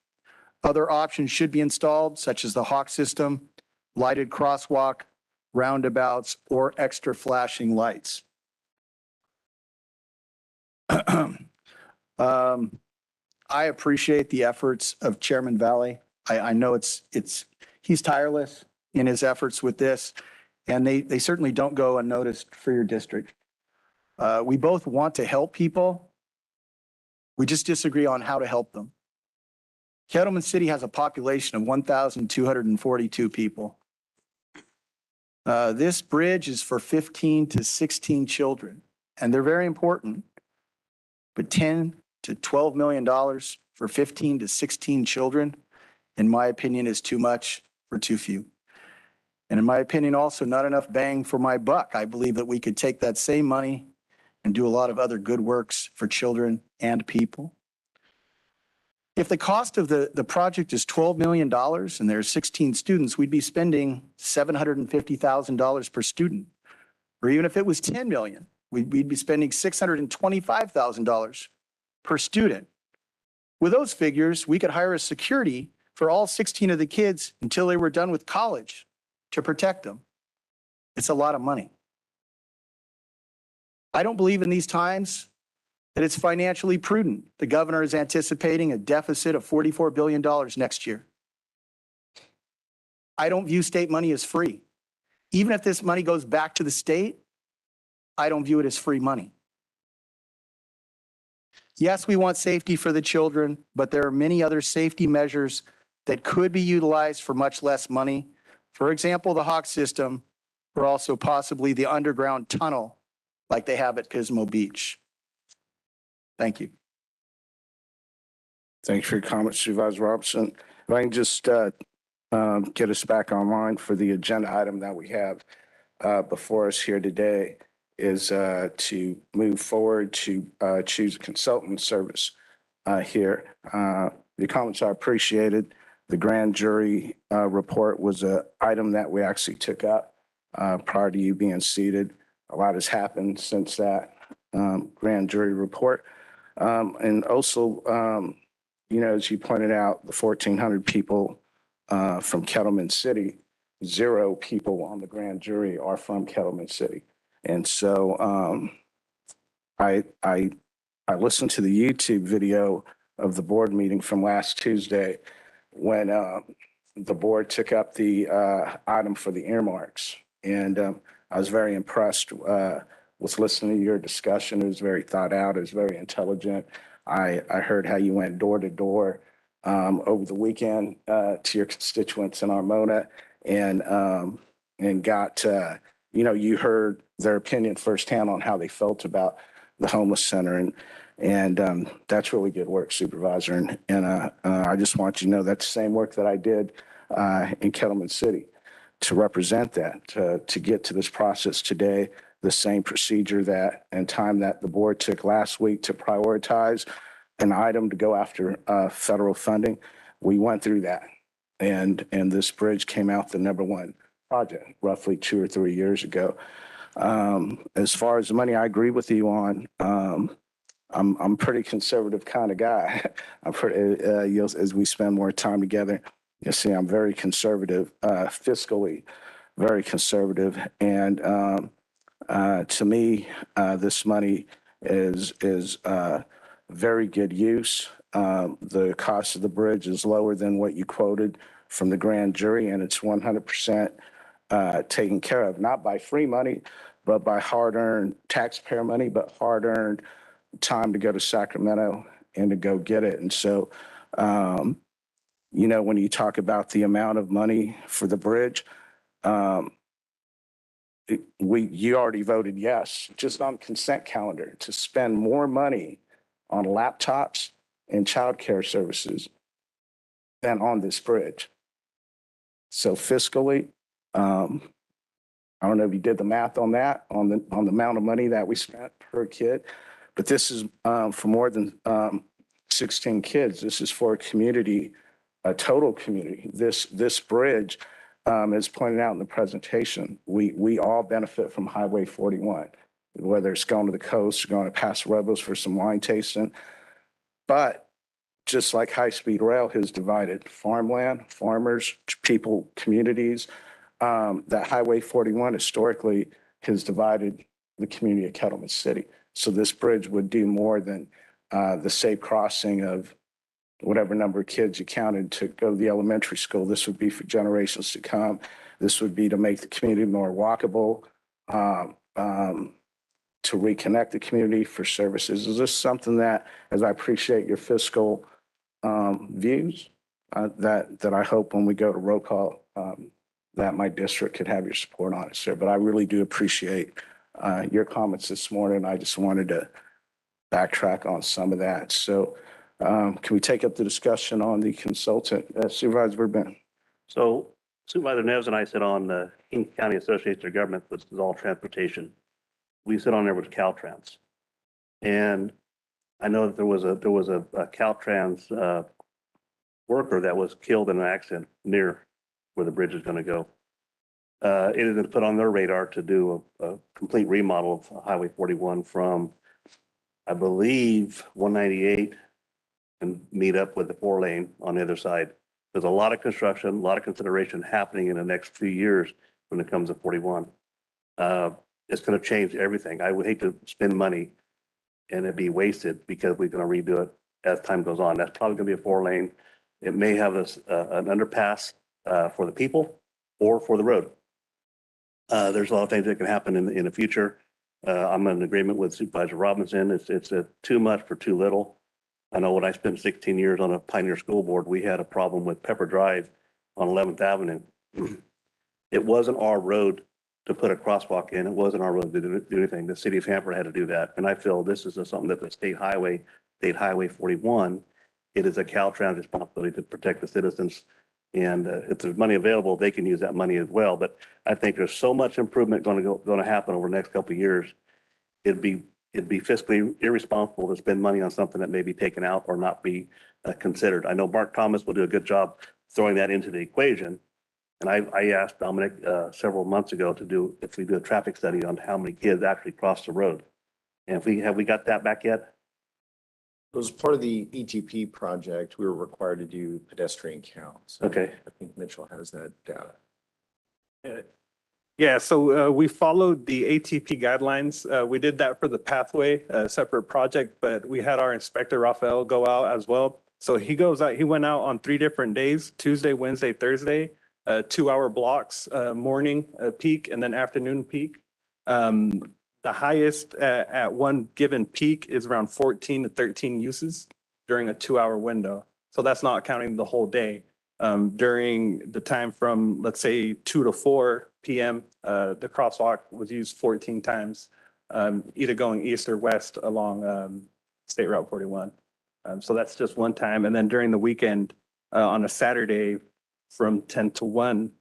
S17: Other options should be installed, such as the Hawk system, lighted crosswalk, roundabouts, or extra flashing lights. I appreciate the efforts of Chairman Valley. I know he's tireless in his efforts with this, and they certainly don't go unnoticed for your district. We both want to help people. We just disagree on how to help them. Kettleman City has a population of 1,242 people. This bridge is for 15 to 16 children, and they're very important. But $10 to $12 million for 15 to 16 children, in my opinion, is too much for too few. And in my opinion, also not enough bang for my buck. I believe that we could take that same money and do a lot of other good works for children and people. If the cost of the project is $12 million and there's 16 students, we'd be spending $750,000 per student. Or even if it was $10 million, we'd be spending $625,000 per student. With those figures, we could hire a security for all 16 of the kids until they were done with college to protect them. It's a lot of money. I don't believe in these times that it's financially prudent. The governor is anticipating a deficit of $44 billion next year. I don't view state money as free. Even if this money goes back to the state, I don't view it as free money. Yes, we want safety for the children, but there are many other safety measures that could be utilized for much less money. For example, the Hawk system, or also possibly the underground tunnel like they have at Pismo Beach. Thank you.
S3: Thank you for your comments, Supervisor Robertson. If I can just get us back online for the agenda item that we have before us here today is to move forward to choose a consultant service here. The comments are appreciated. The grand jury report was an item that we actually took up prior to you being seated. A lot has happened since that grand jury report. And also, as you pointed out, the 1,400 people from Kettleman City, 0 people on the grand jury are from Kettleman City. And so I listened to the YouTube video of the board meeting from last Tuesday when the board took up the item for the earmarks. And I was very impressed with listening to your discussion. It was very thought out. It was very intelligent. I heard how you went door to door over the weekend to your constituents in Armona and got, you heard their opinion firsthand on how they felt about the homeless center. And that's really good work, Supervisor. And I just want you to know that's the same work that I did in Kettleman City to represent that, to get to this process today, the same procedure that and time that the board took last week to prioritize an item to go after federal funding. We went through that. And this bridge came out the #1 project roughly 2 or 3 years ago. As far as the money, I agree with you on I'm pretty conservative kind of guy. I'm pretty, as we spend more time together, you'll see I'm very conservative, fiscally, very conservative. And to me, this money is very good use. The cost of the bridge is lower than what you quoted from the grand jury, and it's 100% taken care of, not by free money, but by hard-earned taxpayer money, but hard-earned time to go to Sacramento and to go get it. And so, when you talk about the amount of money for the bridge, you already voted yes, just on consent calendar, to spend more money on laptops and childcare services than on this bridge. So fiscally, I don't know if you did the math on that, on the amount of money that we spent per kid, but this is for more than 16 kids. This is for a community, a total community. This bridge, as pointed out in the presentation, we all benefit from Highway 41, whether it's going to the coast or going to Paso Robles for some wine tasting. But just like high-speed rail has divided farmland, farmers, people, communities, that Highway 41 historically has divided the community of Kettleman City. So this bridge would do more than the safe crossing of whatever number of kids you counted to go to the elementary school. This would be for generations to come. This would be to make the community more walkable, to reconnect the community for services. Is this something that, as I appreciate your fiscal views, that I hope when we go to roll call, that my district could have your support on it, sir. But I really do appreciate your comments this morning. I just wanted to backtrack on some of that. So can we take up the discussion on the consultant, Supervisor Verben?
S5: So Supervisor Neves and I sit on the King County Association of Government, which is all transportation. We sit on there with Caltrans. And I know that there was a Caltrans worker that was killed in an accident near where the bridge is going to go. It has been put on their radar to do a complete remodel of Highway 41 from, I believe, 198 and meet up with the 4-lane on the other side. There's a lot of construction, a lot of consideration happening in the next few years when it comes to 41. It's going to change everything. I would hate to spend money and it be wasted because we're going to redo it as time goes on. That's probably going to be a 4-lane. It may have an underpass for the people or for the road. There's a lot of things that can happen in the future. I'm in agreement with Supervisor Robinson. It's too much for too little. I know when I spent 16 years on a Pioneer School Board, we had a problem with Pepper Drive on 11th Avenue. It wasn't our road to put a crosswalk in. It wasn't our road to do anything. The city of Hanford had to do that. And I feel this is something that the State Highway 41, it is a Caltrans responsibility to protect the citizens. And if there's money available, they can use that money as well. But I think there's so much improvement going to happen over the next couple of years. It'd be fiscally irresponsible to spend money on something that may be taken out or not be considered. I know Mark Thomas will do a good job throwing that into the equation. And I asked Dominic several months ago if we do a traffic study on how many kids actually cross the road. And have we got that back yet?
S18: As part of the ETP project, we were required to do pedestrian counts.
S5: Okay.
S18: I think Mitchell has that data.
S16: Yeah, so we followed the ATP guidelines. We did that for the pathway, a separate project, but we had our inspector, Rafael, go out as well. So he went out on 3 different days, Tuesday, Wednesday, Thursday, 2-hour blocks, morning peak and then afternoon peak. The highest at one given peak is around 14 to 13 uses during a 2-hour window. So that's not counting the whole day. During the time from, let's say, 2 to 4 p.m., the crosswalk was used 14 times, either going east or west along State Route 41. So that's just one time. And then during the weekend, on a Saturday from 10 to 1,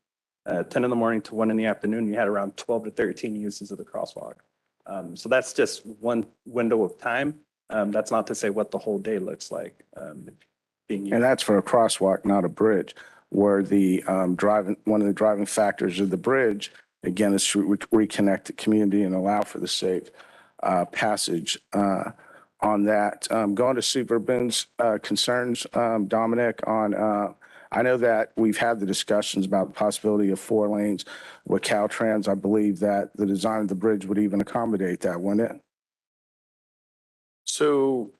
S16: 10 in the morning to 1 in the afternoon, you had around 12 to 13 uses of the crosswalk. So that's just one window of time. That's not to say what the whole day looks like.
S3: And that's for a crosswalk, not a bridge, where the one of the driving factors of the bridge, again, is to reconnect the community and allow for the safe passage on that. Going to Superbin's concerns, Dominic, on I know that we've had the discussions about the possibility of 4 lanes with Caltrans. I believe that the design of the bridge would even accommodate that, wouldn't it?
S18: So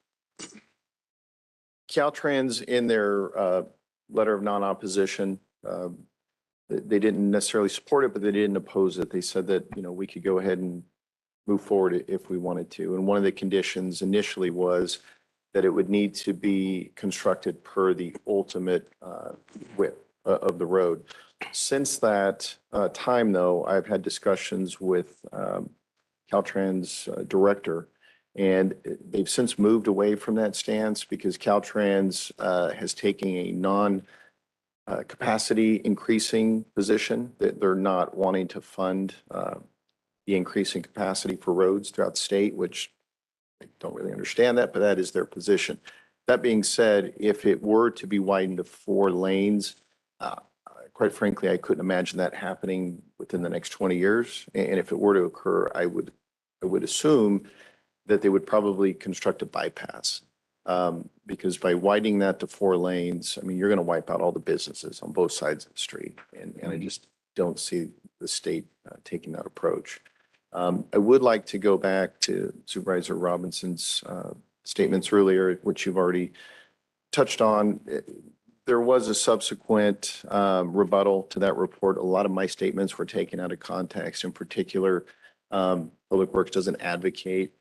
S18: Caltrans, in their letter of non-opposition, they didn't necessarily support it, but they didn't oppose it. They said that, we could go ahead and move forward if we wanted to. And one of the conditions initially was that it would need to be constructed per the ultimate width of the road. Since that time, though, I've had discussions with Caltrans director, and they've since moved away from that stance because Caltrans has taken a capacity increasing position, that they're not wanting to fund the increasing capacity for roads throughout the state, which I don't really understand that, but that is their position. That being said, if it were to be widened to 4 lanes, quite frankly, I couldn't imagine that happening within the next 20 years. And if it were to occur, I would assume that they would probably construct a bypass. Because by widening that to 4 lanes, I mean, you're going to wipe out all the businesses on both sides of the street. And I just don't see the state taking that approach. I would like to go back to Supervisor Robinson's statements earlier, which you've already touched on. There was a subsequent rebuttal to that report. A lot of my statements were taken out of context. In particular, Public Works doesn't advocate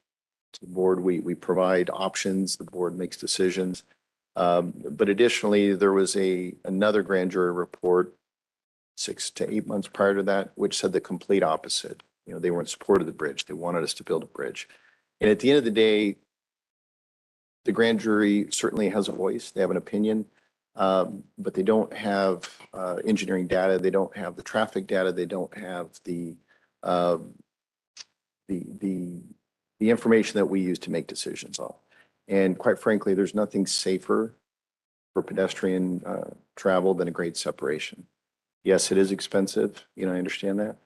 S18: to the board. We provide options. The board makes decisions. But additionally, there was another grand jury report 6 to 8 months prior to that, which said the complete opposite. They weren't in support of the bridge. They wanted us to build a bridge. And at the end of the day, the grand jury certainly has a voice. They have an opinion, but they don't have engineering data. They don't have the traffic data. They don't have the information that we use to make decisions on. And quite frankly, there's nothing safer for pedestrian travel than a grade separation. Yes, it is expensive. I understand that.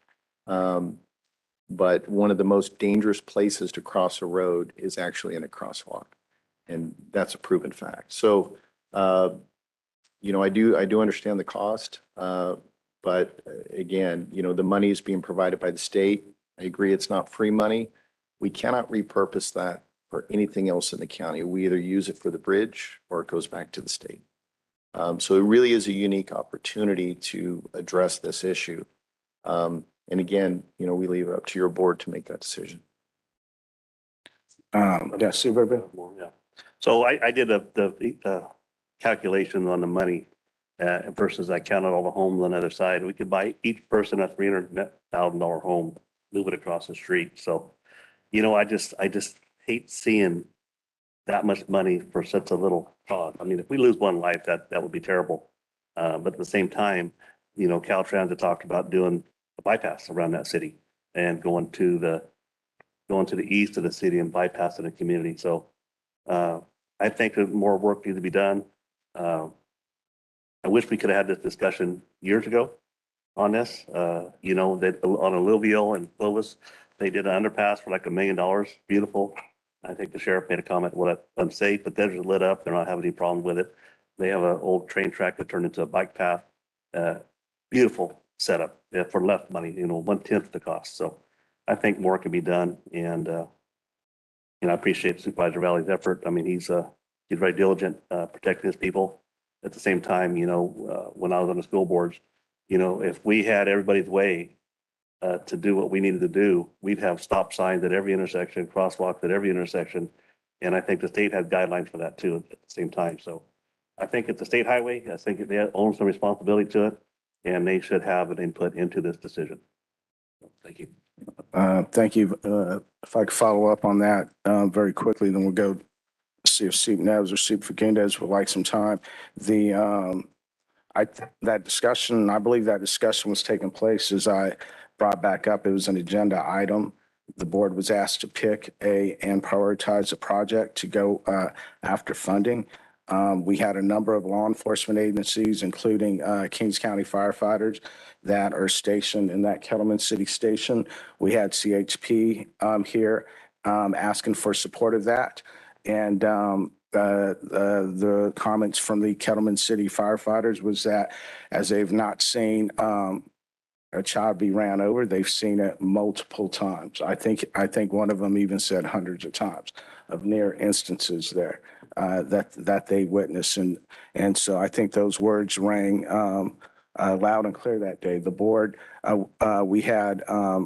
S18: But one of the most dangerous places to cross a road is actually in a crosswalk. And that's a proven fact. So, I do understand the cost. But again, the money is being provided by the state. I agree it's not free money. We cannot repurpose that for anything else in the county. We either use it for the bridge or it goes back to the state. So it really is a unique opportunity to address this issue. And again, we leave it up to your board to make that decision.
S3: Superbin.
S5: Yeah. So I did the calculation on the money versus I counted all the homes on the other side. We could buy each person a $300,000 home, move it across the street. So, I just hate seeing that much money for such a little cause. I mean, if we lose one life, that would be terrible. But at the same time, Caltrans had talked about doing a bypass around that city and going to the east of the city and bypassing the community. So I think that more work needs to be done. I wish we could have had this discussion years ago on this. That on Alluvial and Clovis, they did an underpass for like $1 million. Beautiful. I think the sheriff made a comment, what unsafe, but they're just lit up. They're not having any problem with it. They have an old train track that turned into a bike path. Beautiful setup for less money, 1/10 the cost. So I think more can be done. And, I appreciate Supervisor Valley's effort. I mean, he's very diligent, protecting his people. At the same time, when I was on the school boards, if we had everybody's way to do what we needed to do, we'd have stop signs at every intersection, crosswalks at every intersection. And I think the state has guidelines for that too at the same time. So I think it's a state highway. I think they own some responsibility to it, and they should have an input into this decision. Thank you.
S3: Thank you. If I could follow up on that very quickly, then we'll go see if Super Neves or Super Fagundes would like some time. I believe that discussion was taking place as I brought back up. It was an agenda item. The board was asked to pick and prioritize a project to go after funding. We had a number of law enforcement agencies, including Kings County firefighters that are stationed in that Kettleman City Station. We had CHP here asking for support of that. The comments from the Kettleman City firefighters was that as they've not seen a child be ran over, they've seen it multiple times. I think one of them even said hundreds of times of near instances there that they witnessed. And so I think those words rang loud and clear that day. The board, we had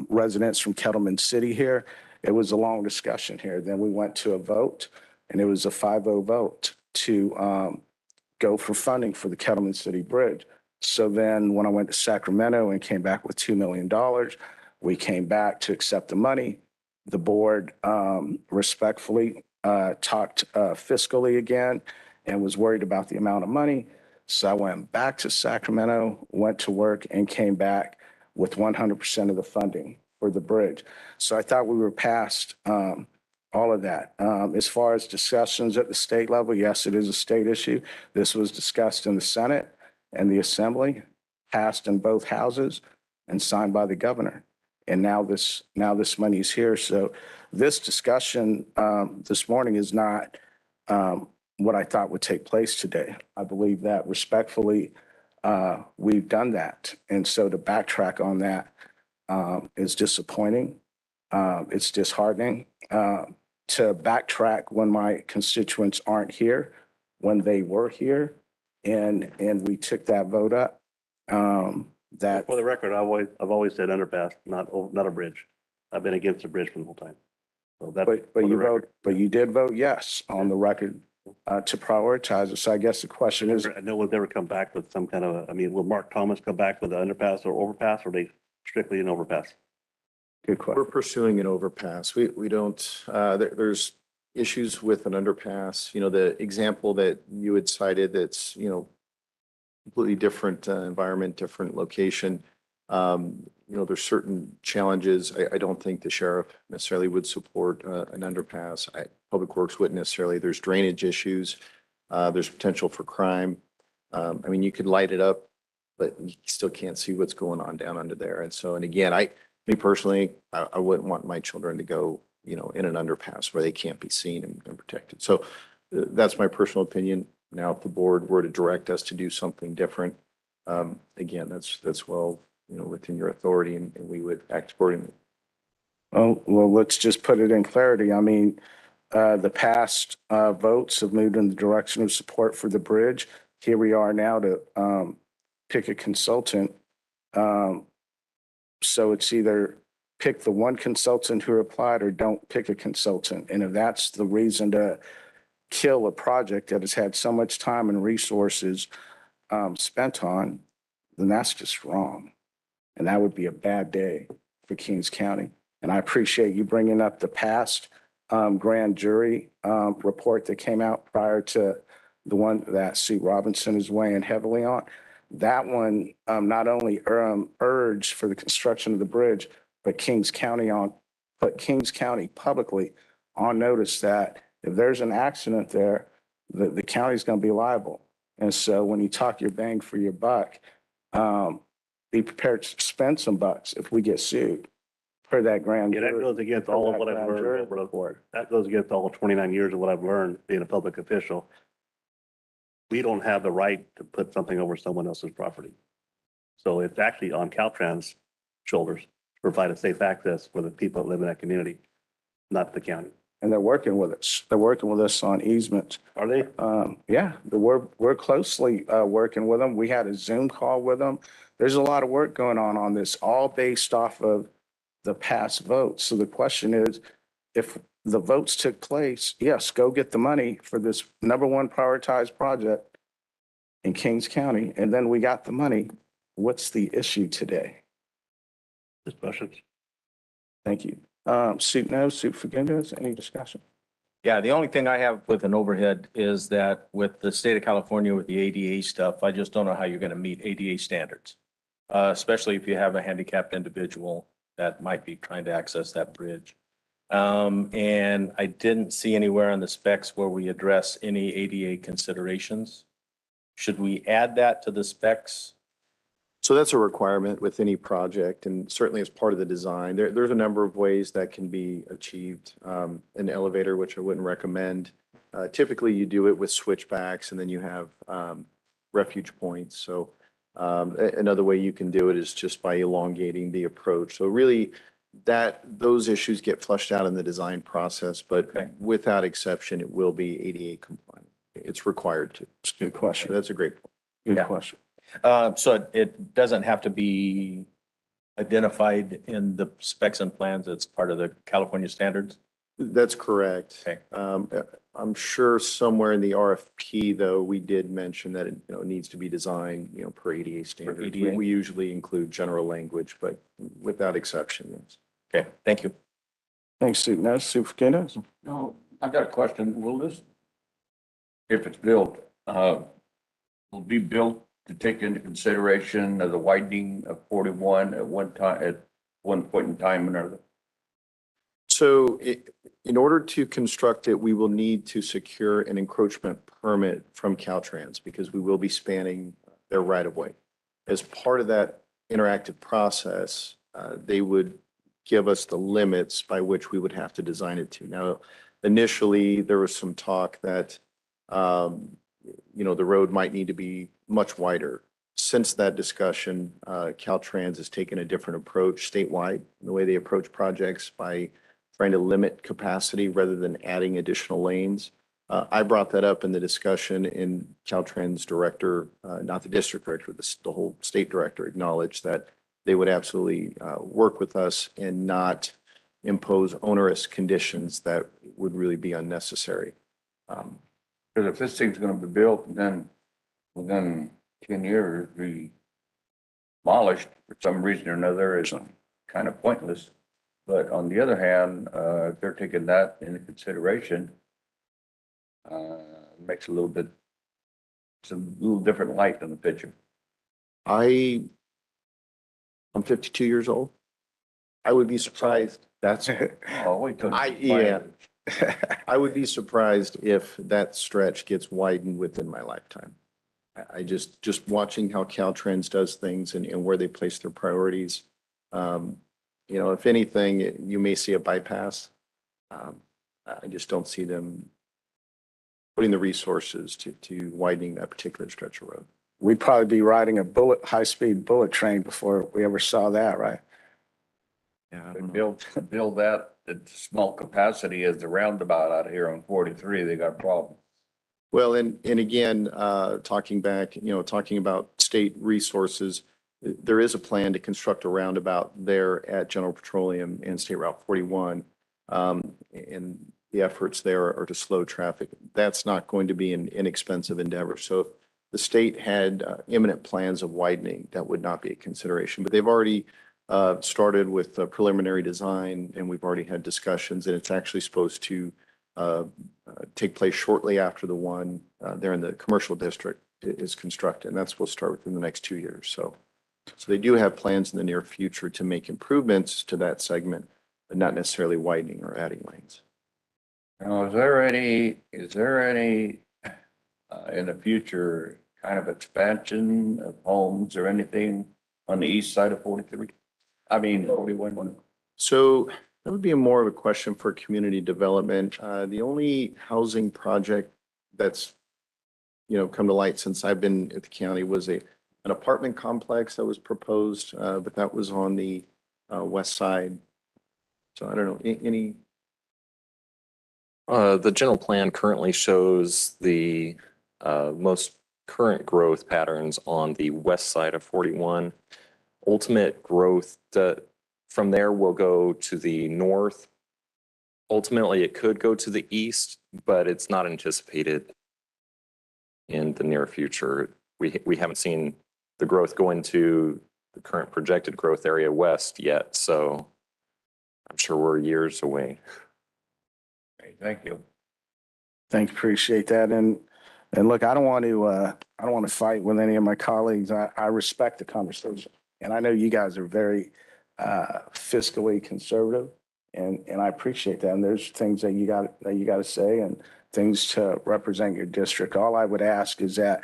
S3: residents from Kettleman City here. It was a long discussion here. Then we went to a vote, and it was a 5-0 vote to go for funding for the Kettleman City Bridge. So then when I went to Sacramento and came back with $2 million, we came back to accept the money. The board respectfully talked fiscally again and was worried about the amount of money. So I went back to Sacramento, went to work, and came back with 100% of the funding for the bridge. So I thought we were past all of that. As far as discussions at the state level, yes, it is a state issue. This was discussed in the Senate and the Assembly, passed in both houses, and signed by the governor. And now this money is here. So this discussion this morning is not what I thought would take place today. I believe that respectfully, we've done that. And so to backtrack on that is disappointing. It's disheartening to backtrack when my constituents aren't here, when they were here, and we took that vote up. That
S5: For the record, I've always said underpass, not a bridge. I've been against the bridge for the whole time. So that's
S3: but you did vote yes on the record to prioritize it. So I guess the question is,
S5: I know will they ever come back with some kind of, will Mark Thomas come back with an underpass or overpass, or are they strictly an overpass?
S3: good question.
S18: We're pursuing an overpass. We don't, there's issues with an underpass. You know, the example that you had cited that's, completely different environment, different location. There's certain challenges. I don't think the sheriff necessarily would support an underpass. Public Works wouldn't necessarily. There's drainage issues. There's potential for crime. You could light it up, but you still can't see what's going on down under there. And so, and again, me personally, I wouldn't want my children to go, in an underpass where they can't be seen and protected. So that's my personal opinion. Now, if the board were to direct us to do something different, again, that's well, within your authority, and we would act accordingly.
S3: Oh, well, let's just put it in clarity. The past votes have moved in the direction of support for the bridge. Here we are now to pick a consultant. So it's either pick the one consultant who applied or don't pick a consultant. And if that's the reason to kill a project that has had so much time and resources spent on, then that's just wrong. And that would be a bad day for Kings County. And I appreciate you bringing up the past grand jury report that came out prior to the one that Sue Robinson is weighing heavily on. That one not only urged for the construction of the bridge, but Kings County publicly on notice that if there's an accident there, the county's going to be liable. And so when you talk your bang for your buck, be prepared to spend some bucks if we get sued per that grand jury.
S5: Yeah, that goes against all of what I've learned over the board. That goes against all 29 years of what I've learned being a public official. We don't have the right to put something over someone else's property. So it's actually on Caltrans' shoulders to provide a safe access for the people that live in that community, not the county.
S3: And they're working with us. They're working with us on easements.
S5: Are they?
S3: Yeah, we're closely working with them. We had a Zoom call with them. There's a lot of work going on this, all based off of the past votes. So the question is, if the votes took place, yes, go get the money for this number one prioritized project in Kings County, and then we got the money. What's the issue today?
S5: Discussions.
S3: Thank you. Suit Fagundes, any discussion?
S15: Yeah, the only thing I have with an overhead is that with the state of California with the ADA stuff, I just don't know how you're going to meet ADA standards. Especially if you have a handicapped individual that might be trying to access that bridge. And I didn't see anywhere on the specs where we address any ADA considerations. Should we add that to the specs?
S18: So that's a requirement with any project, and certainly as part of the design. There's a number of ways that can be achieved. An elevator, which I wouldn't recommend. Typically, you do it with switchbacks and then you have refuge points. So another way you can do it is just by elongating the approach. So really, those issues get flushed out in the design process, but without exception, it will be ADA compliant. It's required to.
S17: It's a good question.
S18: That's a great point.
S17: Good question.
S15: So it doesn't have to be identified in the specs and plans. It's part of the California standards.
S18: That's correct.
S15: Okay.
S18: I'm sure somewhere in the RFP, though, we did mention that it, needs to be designed, per ADA standards.
S15: ADA.
S18: We usually include general language, but without exception, yes.
S15: Okay, thank you.
S17: Thanks, Superintendent.
S19: No, I've got a question. Will this, if it's built, will be built to take into consideration of the widening of 41 at one time, at one point in time or another?
S18: So in order to construct it, we will need to secure an encroachment permit from Caltrans because we will be spanning their right of way. As part of that interactive process, they would give us the limits by which we would have to design it to. Now, initially, there was some talk that, the road might need to be much wider. Since that discussion, Caltrans has taken a different approach statewide in the way they approach projects by trying to limit capacity rather than adding additional lanes. I brought that up in the discussion, and Caltrans director, not the district director, the whole state director acknowledged that they would absolutely work with us and not impose onerous conditions that would really be unnecessary.
S19: Because if this thing's going to be built, then within 10 years, be demolished for some reason or another, is kind of pointless. But on the other hand, if they're taking that into consideration, it makes it's a little different light in the picture.
S18: I'm 52 years old. I would be surprised.
S19: Oh, wait till.
S18: I would be surprised if that stretch gets widened within my lifetime. I just watching how Caltrans does things and where they place their priorities. If anything, you may see a bypass. I just don't see them putting the resources to widening that particular stretch of road.
S3: We'd probably be riding a high-speed bullet train before we ever saw that, right?
S18: Yeah.
S19: Build that at small capacity as the roundabout out here on 43, they got a problem.
S18: Well, and again, talking about state resources, there is a plan to construct a roundabout there at General Petroleum and State Route 41. And the efforts there are to slow traffic. That's not going to be an inexpensive endeavor. So if the state had imminent plans of widening, that would not be a consideration. But they've already started with preliminary design, and we've already had discussions, and it's actually supposed to take place shortly after the one there in the commercial district is constructed. And that's supposed to start within the next 2 years. So they do have plans in the near future to make improvements to that segment, but not necessarily widening or adding lanes.
S19: Now, is there any in the future kind of expansion of homes or anything on the east side of 43? I mean, 41.
S18: So that would be more of a question for community development. The only housing project that's, come to light since I've been at the county was an apartment complex that was proposed, but that was on the west side. So I don't know, any?
S20: The general plan currently shows the most current growth patterns on the west side of 41. Ultimate growth from there will go to the north. Ultimately, it could go to the east, but it's not anticipated in the near future. We haven't seen the growth go into the current projected growth area west yet, so I'm sure we're years away.
S19: Okay, thank you.
S3: Thanks, appreciate that. And look, I don't want to fight with any of my colleagues. I respect the conversation, and I know you guys are very fiscally conservative, and I appreciate that. And there's things that you got to say and things to represent your district. All I would ask is I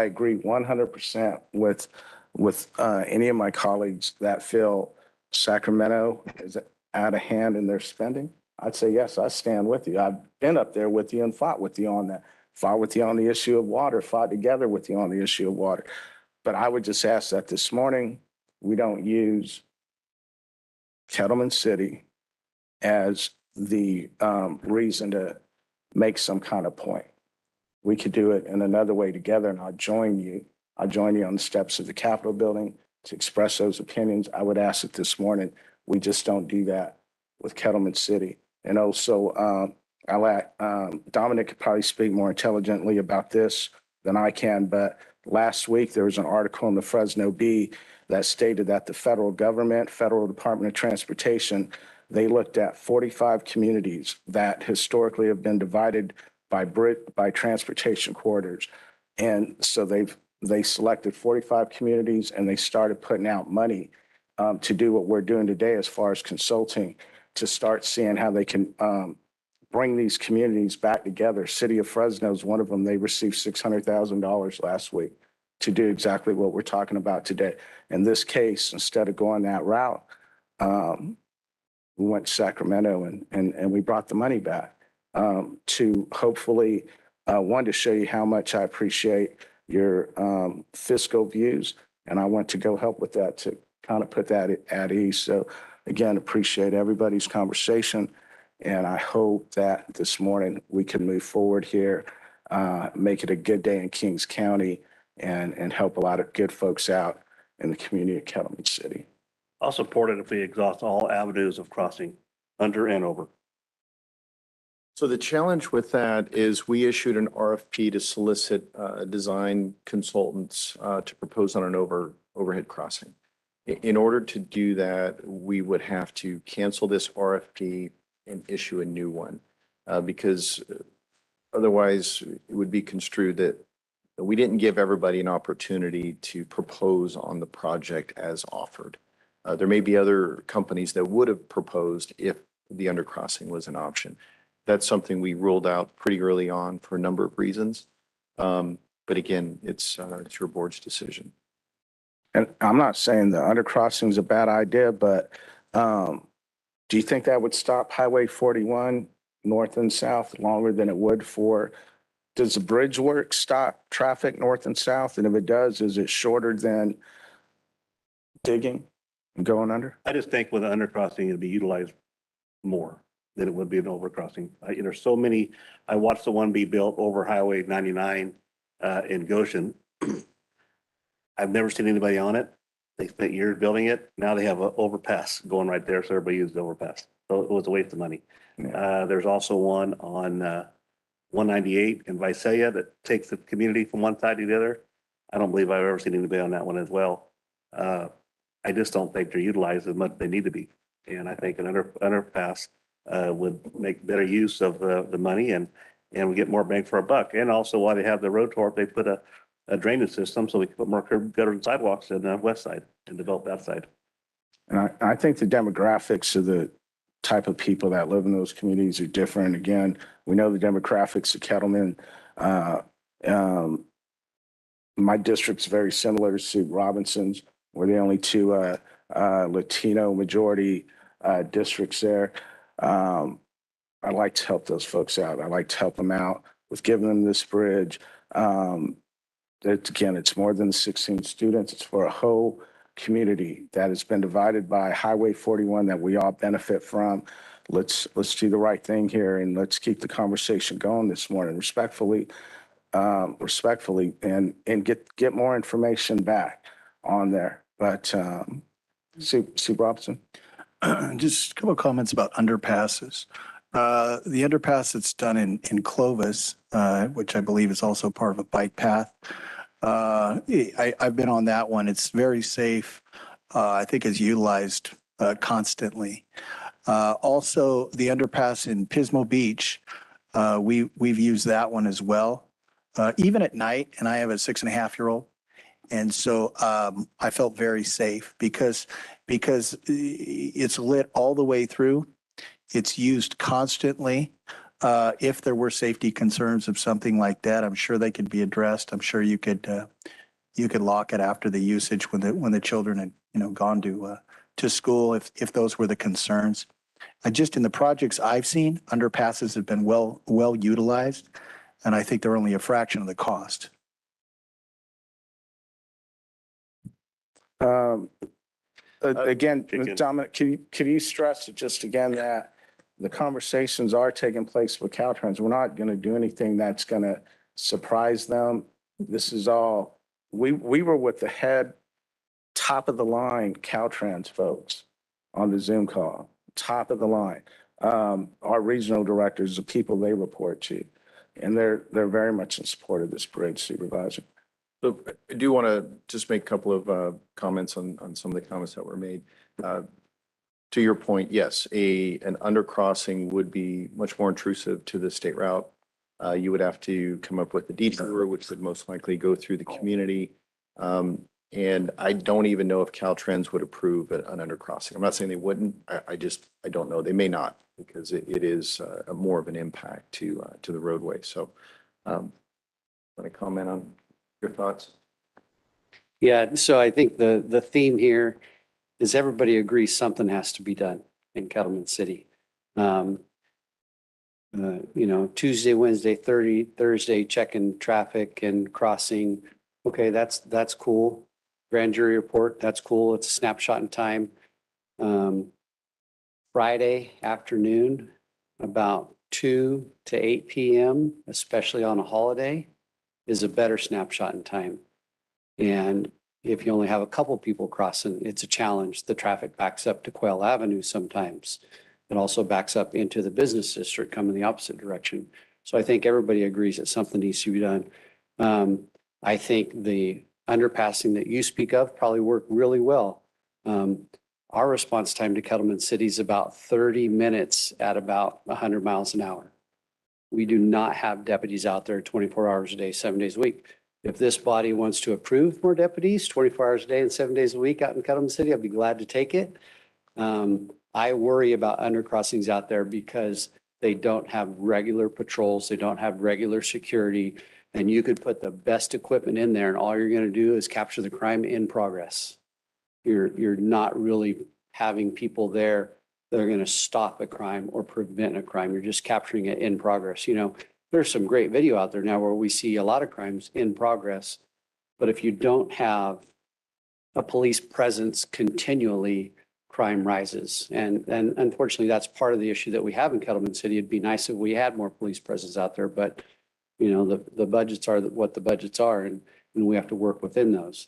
S3: agree 100% with any of my colleagues that feel Sacramento is out of hand in their spending. I'd say, yes, I stand with you. I've been up there with you and fought with you on that, fought with you on the issue of water, fought together with you on the issue of water. But I would just ask that this morning, we don't use Kettleman City as the reason to make some kind of point. We could do it in another way together, and I'll join you. I'll join you on the steps of the Capitol building to express those opinions. I would ask that this morning, we just don't do that with Kettleman City. And also, I'll let Dominic could probably speak more intelligently about this than I can, but last week there was an article in the Fresno Bee that stated that the federal government, Federal Department of Transportation, they looked at 45 communities that historically have been divided by transportation corridors. And so they selected 45 communities and they started putting out money to do what we're doing today as far as consulting, to start seeing how they can bring these communities back together. City of Fresno is one of them. They received $600,000 last week to do exactly what we're talking about today. In this case, instead of going that route, we went to Sacramento and we brought the money back to hopefully, one, to show you how much I appreciate your fiscal views. And I want to go help with that to kind of put that at ease. So again, appreciate everybody's conversation. And I hope that this morning we can move forward here, make it a good day in Kings County and help a lot of good folks out in the community of Kettleman City.
S5: I'll support it if we exhaust all avenues of crossing under and over.
S18: So the challenge with that is we issued an RFP to solicit design consultants to propose on an overhead crossing. In order to do that, we would have to cancel this RFP and issue a new one because otherwise it would be construed that we didn't give everybody an opportunity to propose on the project as offered. There may be other companies that would have proposed if the undercrossing was an option. That's something we ruled out pretty early on for a number of reasons. But again, it's your board's decision.
S3: And I'm not saying the undercrossing is a bad idea, but do you think that would stop Highway 41 north and south longer than it would does the bridge work stop traffic north and south? And if it does, is it shorter than digging and going under?
S5: I just think with the undercrossing, it'd be utilized more than it would be an overcrossing. There's so many, I watched the one be built over Highway 99 in Goshen. I've never seen anybody on it. They spent years building it. Now they have an overpass going right there, so everybody uses the overpass. So it was a waste of money.
S3: Yeah.
S5: There's also one on 198 in Visalia that takes the community from one side to the other. I don't believe I've ever seen anybody on that one as well. I just don't think they're utilized as much as they need to be. And I think an underpass would make better use of the money and we get more bang for our buck. And also while they have the road torque, they put a drainage system so we can put more curb gutter and sidewalks in the west side and develop that side.
S3: And I think the demographics of the type of people that live in those communities are different. Again, we know the demographics of Kettleman. My district's very similar to Robinson's. We're the only two Latino majority districts there. I like to help those folks out. I like to help them out with giving them this bridge. Again, it's more than 16 students. It's for a whole community that has been divided by Highway 41 that we all benefit from. Let's do the right thing here and let's keep the conversation going this morning respectfully, and get more information back on there. But Sue Robinson.
S17: Just a couple of comments about underpasses. The underpass that's done in Clovis, which I believe is also part of a bike path. I've been on that one. It's very safe. I think it's utilized constantly. Also, the underpass in Pismo Beach, we've used that one as well, even at night. And I have a 6.5-year-old. And so I felt very safe because it's lit all the way through. It's used constantly. If there were safety concerns of something like that, I'm sure they could be addressed. I'm sure you could lock it after the usage when the children had gone to school if those were the concerns. Just in the projects I've seen, underpasses have been well utilized, and I think they're only a fraction of the cost.
S3: Again,
S5: Chicken.
S3: Dominic, can you stress just again that the conversations are taking place with Caltrans? We're not going to do anything that's going to surprise them. This is all, we were with the head, top of the line Caltrans folks on the Zoom call, top of the line. Our regional directors, the people they report to, and they're very much in support of this bridge, Supervisor.
S18: So I do want to just make a couple of comments on some of the comments that were made. To your point, yes, an undercrossing would be much more intrusive to the state route. You would have to come up with a detour, which would most likely go through the community. And I don't even know if Caltrans would approve an undercrossing. I'm not saying they wouldn't. I don't know. They may not, because it is more of an impact to the roadway. So, want to comment on your thoughts?
S21: Yeah, so I think the theme here is everybody agrees something has to be done in Kettleman City. Tuesday, Wednesday, Thursday, checking traffic and crossing. Okay, that's cool. Grand jury report, that's cool. It's a snapshot in time. Friday afternoon, about 2 to 8 p.m., especially on a holiday, is a better snapshot in time. And if you only have a couple people crossing, it's a challenge. The traffic backs up to Quail Avenue sometimes. It also backs up into the business district coming the opposite direction. So I think everybody agrees that something needs to be done. I think the underpassing that you speak of probably worked really well. Our response time to Kettleman City is about 30 minutes at about 100 miles an hour. We do not have deputies out there 24 hours a day, 7 days a week. If this body wants to approve more deputies 24 hours a day and 7 days a week out in Kettleman City, I'd be glad to take it. I worry about undercrossings out there because they don't have regular patrols. They don't have regular security. And you could put the best equipment in there and all you're going to do is capture the crime in progress. You're not really having people there that are going to stop a crime or prevent a crime. You're just capturing it in progress. There's some great video out there now where we see a lot of crimes in progress. But if you don't have a police presence continually, crime rises. And unfortunately, that's part of the issue that we have in Kettleman City. It'd be nice if we had more police presence out there, but the budgets are what the budgets are, and we have to work within those.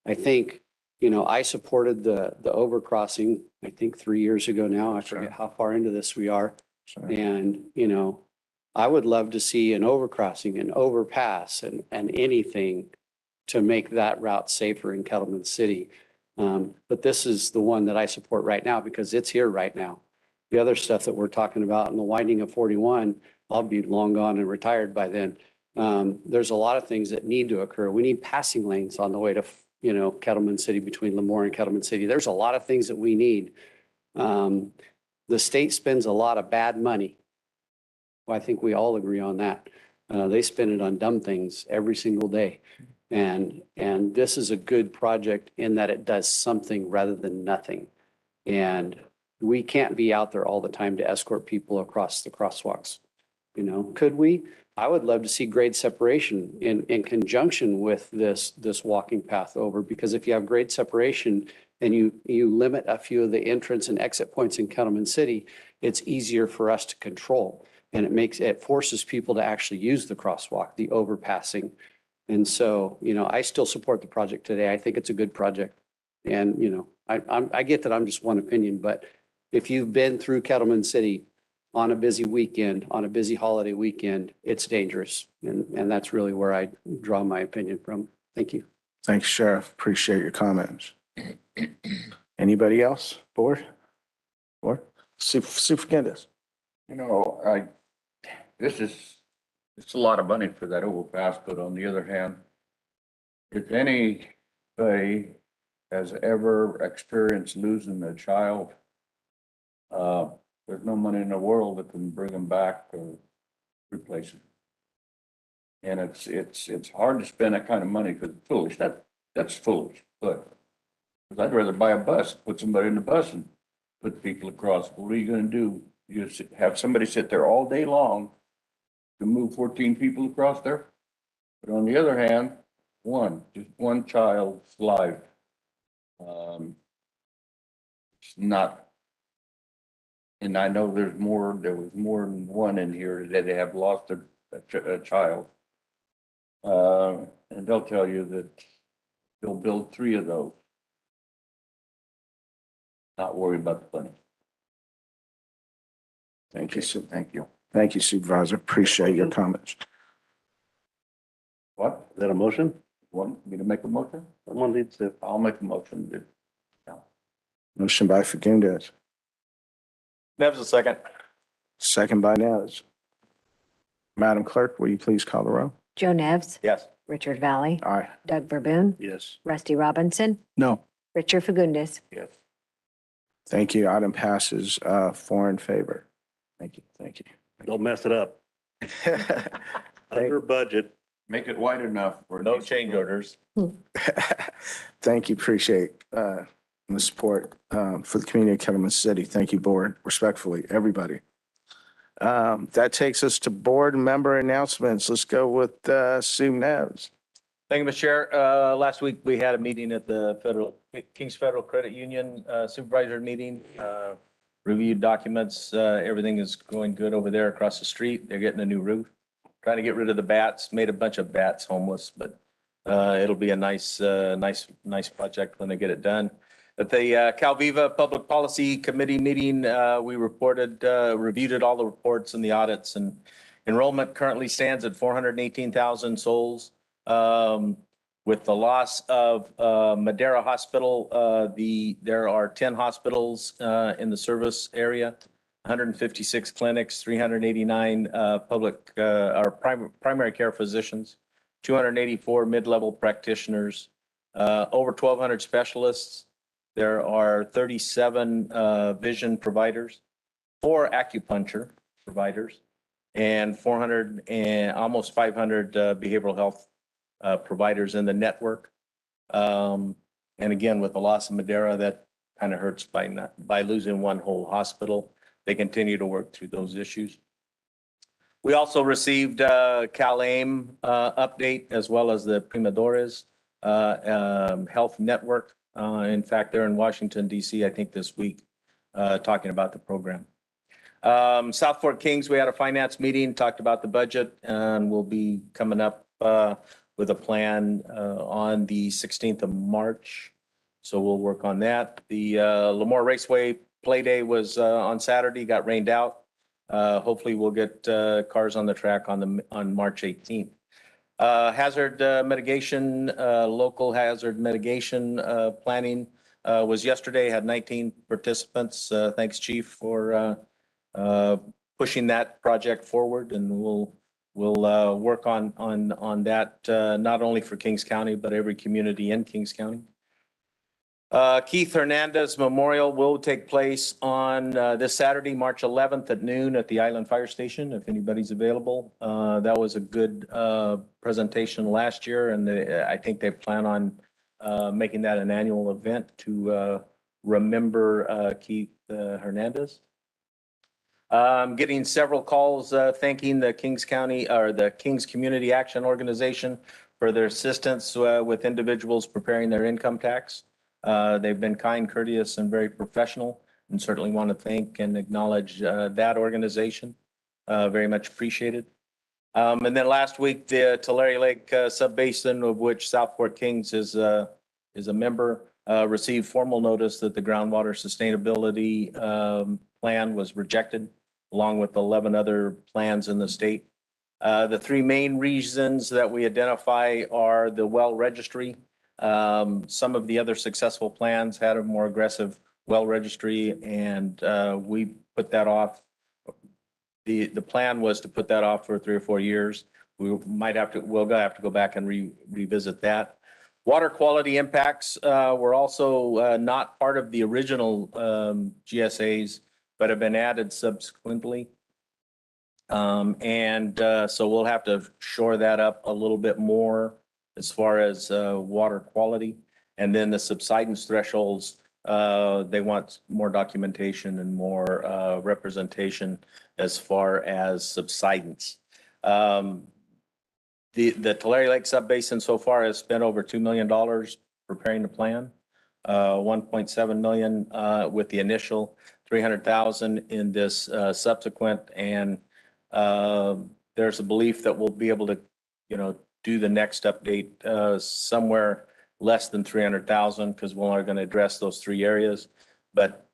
S21: I think, I supported the overcrossing, I think 3 years ago now. I forget how far into this we are. And, I would love to see an overcrossing, an overpass, and anything to make that route safer in Kettleman City. But this is the one that I support right now because it's here right now. The other stuff that we're talking about in the winding of 41, I'll be long gone and retired by then. There's a lot of things that need to occur. We need passing lanes on the way to, Kettleman City, between Lemoore and Kettleman City. There's a lot of things that we need. The state spends a lot of bad money. Well, I think we all agree on that. They spend it on dumb things every single day. And this is a good project in that it does something rather than nothing. And we can't be out there all the time to escort people across the crosswalks. Could we? I would love to see grade separation in conjunction with this walking path over, because if you have grade separation and you limit a few of the entrance and exit points in Kettleman City, it's easier for us to control. And it forces people to actually use the crosswalk, the overpassing. And so, I still support the project today. I think it's a good project. And, I get that I'm just one opinion, but if you've been through Kettleman City on a busy weekend, on a busy holiday weekend, it's dangerous. And that's really where I draw my opinion from. Thank you.
S3: Thanks, Sheriff. Appreciate your comments. Anybody else? Board? Superintendent.
S19: It's a lot of money for that overpass, but on the other hand, if anybody has ever experienced losing a child, there's no money in the world that can bring them back or replace them. And it's hard to spend that kind of money because it's foolish. That's foolish. But I'd rather buy a bus, put somebody in the bus and put people across. What are you gonna do? Have somebody sit there all day long to move 14 people across there? But on the other hand, just one child's life. It's not, and I know there was more than one in here that have lost a child. And they'll tell you that they'll build 3 of those. Not worry about the money.
S3: Thank you, Sue.
S19: Thank you.
S3: Thank you, Supervisor. Appreciate your comments.
S5: What? Is that a motion?
S19: Want me to make a motion?
S5: Someone needs to.
S19: I'll make a motion.
S3: Motion by Fagundes,
S15: Nev's a second.
S3: second by Nes. Madam Clerk, will you please call the roll?
S2: Joe Nevs,
S15: Yes.
S2: Richard Valley,
S3: Aye.
S2: Doug Verboon,
S5: Yes.
S2: Rusty Robinson,
S17: No.
S2: Richard Fagundes.
S19: Yes.
S3: Thank you. Item passes 4 in favor. Thank you. Thank
S5: Don't mess it up.
S3: you.
S5: Under budget.
S19: Make it wide enough for
S15: No change orders.
S3: Thank you. Appreciate the support for the community of Kettleman City. Thank you, board. Respectfully, everybody. That takes us to board member announcements. Let's go with Sue Neves.
S15: Thank you, Mr. Chair. Last week, we had a meeting at the Kings Federal Credit Union Supervisor meeting. Reviewed documents. Everything is going good over there across the street. They're getting a new roof. Trying to get rid of the bats. Made a bunch of bats homeless, but it'll be a nice project when they get it done. At the Calviva Public Policy Committee meeting, we reviewed all the reports and the audits, and enrollment currently stands at 418,000 souls. With the loss of Madera Hospital, there are 10 hospitals in the service area, 156 clinics, 389 public or primary care physicians, 284 mid-level practitioners, over 1,200 specialists. There are 37 vision providers, 4 acupuncture providers, and 400 and almost 500 behavioral health providers in the network. And again, with the loss of Madera, that kind of hurts by losing one whole hospital. They continue to work through those issues. We also received CalAIM update as well as the Primadores Health Network. In fact, they're in Washington, D.C., I think this week, talking about the program. South Fork Kings, we had a finance meeting, talked about the budget, and we'll be coming up with a plan on the 16th of March. So we'll work on that. The Lemoore Raceway Play Day was on Saturday, got rained out. Hopefully we'll get cars on the track on March 18th. Hazard mitigation, local hazard mitigation planning was yesterday, had 19 participants. Thanks, Chief, for pushing that project forward, and we'll work on that not only for Kings County, but every community in Kings County. Keith Hernandez Memorial will take place on this Saturday, March 11th at noon at the Island Fire Station, if anybody's available. That was a good presentation last year, and I think they plan on making that an annual event to remember Keith Hernandez. Getting several calls thanking the Kings County or the Kings Community Action Organization for their assistance with individuals preparing their income tax. They've been kind, courteous, and very professional, and certainly want to thank and acknowledge that organization. Very much appreciated. And then last week, the Tulare Lake Subbasin, of which South Fork Kings is a member, received formal notice that the groundwater sustainability plan was rejected, along with 11 other plans in the state. The 3 main reasons that we identify are the well registry. Some of the other successful plans had a more aggressive well registry, and we put that off. The plan was to put that off for 3 or 4 years. We'll have to go back and revisit that. Water quality impacts were also not part of the original GSAs, but have been added subsequently. So we'll have to shore that up a little bit more as far as water quality. And then the subsidence thresholds They want more documentation and more representation as far as subsidence. The Tulare Lake Subbasin so far has spent over $2 million preparing the plan. 1.7 million with the initial 300,000 in this subsequent, and there's a belief that we'll be able to, do the next update somewhere less than 300,000 because we're only going to address those 3 areas. But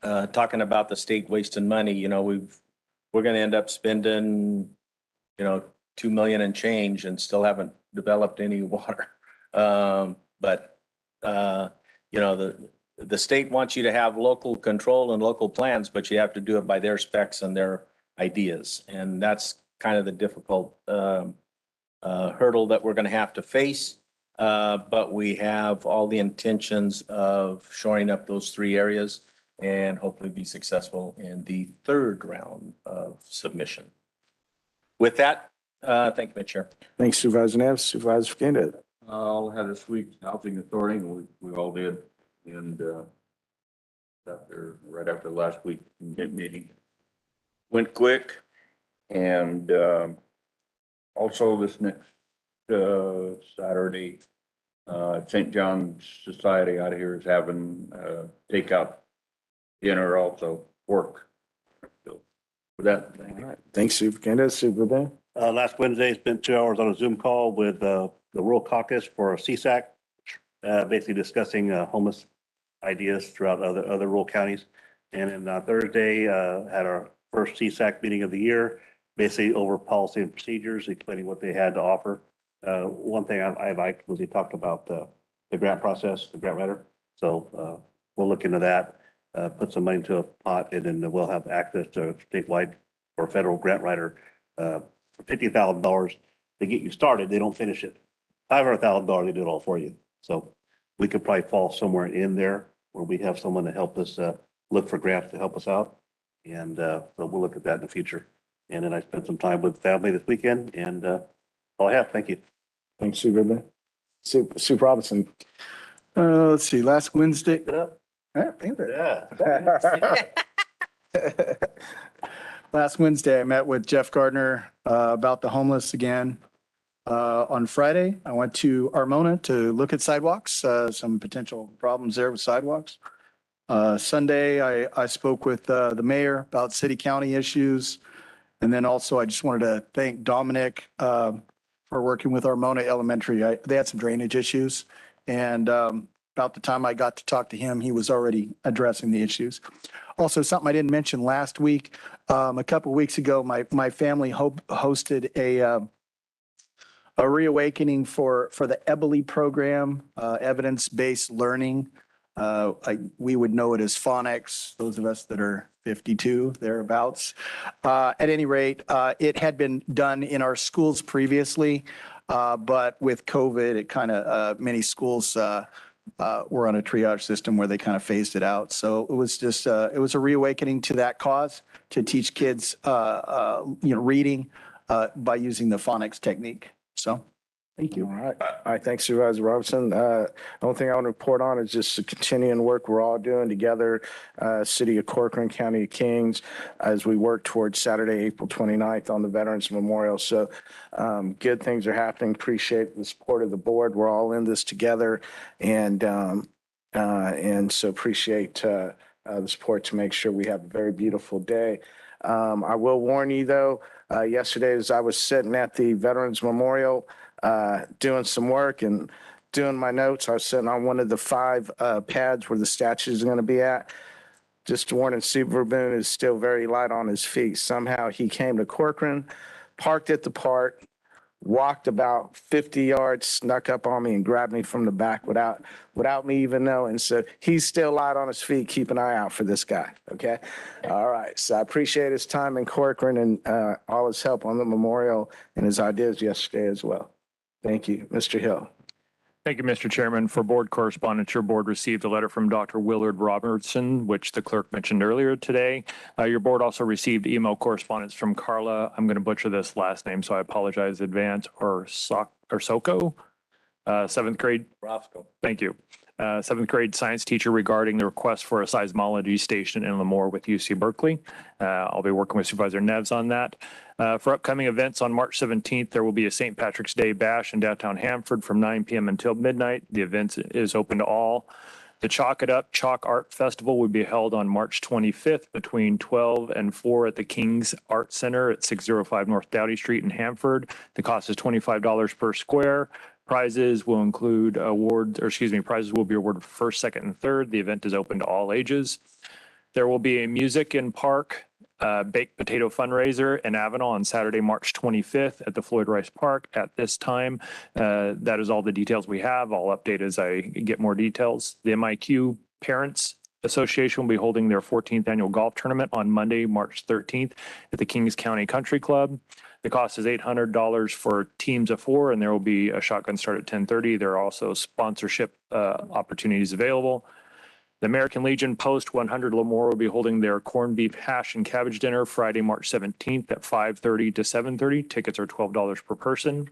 S15: talking about the state wasting money, we're going to end up spending, 2 million and change and still haven't developed any water. But the state wants you to have local control and local plans, but you have to do it by their specs and their ideas. And that's kind of the difficult hurdle that we're going to have to face. But we have all the intentions of shoring up those 3 areas and hopefully be successful in the 3rd round of submission. With that, thank you, Mr. Chair.
S3: Thanks, Supervisor Neves. Supervisor Fakinda.
S19: I'll have this week's housing authority, and we all did. And right after last week's meeting, went quick. And also this next Saturday, St. John's Society out here is having takeout dinner, also work. So with that,
S3: All right. Thanks, Superintendent. Superintendent.
S5: Last Wednesday, spent 2 hours on a Zoom call with the Rural Caucus for CSAC, basically discussing homeless ideas throughout other rural counties. And then Thursday, had our first CSAC meeting of the year, basically over policy and procedures, explaining what they had to offer. One thing I liked was he talked about the grant process, the grant writer. So we'll look into that, put some money into a pot, and then we'll have access to statewide or federal grant writer for $50,000 to get you started. They don't finish it. $500,000, they do it all for you. So we could probably fall somewhere in there where we have someone to help us look for grants to help us out. And so we'll look at that in the future. And then I spent some time with family this weekend, and all I have. Thank you.
S3: Thanks, Superintendent. Super Robinson.
S17: Let's see, last Wednesday. Last Wednesday, I met with Jeff Gardner about the homeless again. On Friday, I went to Armona to look at sidewalks, some potential problems there with sidewalks. Sunday, I spoke with the mayor about city-county issues. And then also, I just wanted to thank Dominic for working with Armona Elementary. They had some drainage issues. And about the time I got to talk to him, he was already addressing the issues. Also, something I didn't mention last week, a couple of weeks ago, my family hosted a reawakening for the EBLI program, evidence-based learning. We would know it as phonics, those of us that are 52, thereabouts. At any rate, it had been done in our schools previously, but with COVID, it kind of, many schools were on a triage system where they kind of phased it out. So it was just, it was a reawakening to that cause to teach kids, reading by using the phonics technique. So, thank you.
S3: All right. Thanks, Supervisor Robinson. The only thing I want to report on is just the continuing work we're all doing together, City of Corcoran, County of Kings, as we work towards Saturday, April 29th on the Veterans Memorial. So good things are happening. Appreciate the support of the board. We're all in this together. And so appreciate the support to make sure we have a very beautiful day. I will warn you, though, yesterday as I was sitting at the Veterans Memorial, doing some work and doing my notes, I was sitting on one of the 5 pads where the statues are going to be at. Just warning, Super Boone is still very light on his feet. Somehow he came to Corcoran, parked at the park, walked about 50 yards, snuck up on me and grabbed me from the back without me even knowing. So he's still light on his feet. Keep an eye out for this guy. Okay. All right. So I appreciate his time in Corcoran and all his help on the memorial and his ideas yesterday as well. Thank you, Mr. Hill.
S8: Thank you, Mr. Chairman. For board correspondence, your board received a letter from Dr. Willard Robertson, which the clerk mentioned earlier today. Your board also received email correspondence from Carla. I'm going to butcher this last name, so I apologize in advance, or Soko. Seventh grade,
S15: Roscoe.
S8: thank you. Seventh grade science teacher regarding the request for a seismology station in Lemoore with UC Berkeley. I'll be working with Supervisor Neves on that. For upcoming events on March 17th, there will be a St. Patrick's Day Bash in downtown Hanford from 9 p.m. until midnight. The event is open to all. The Chalk It Up Chalk Art Festival will be held on March 25th between 12 and 4 at the King's Art Center at 605 North Doughty Street in Hanford. The cost is $25 per square. Prizes will include prizes will be awarded for first, second, and third. The event is open to all ages. There will be a music in park baked potato fundraiser in Avenel on Saturday, March 25th at the Floyd Rice Park at this time. That is all the details we have. I'll update as I get more details. The MIQ Parents Association will be holding their 14th annual golf tournament on Monday, March 13th at the Kings County Country Club. The cost is $800 for teams of 4, and there will be a shotgun start at 10:30. There are also sponsorship opportunities available. The American Legion Post 100 Lemoore will be holding their corned beef hash and cabbage dinner Friday, March 17th at 5:30 to 7:30. Tickets are $12 per person.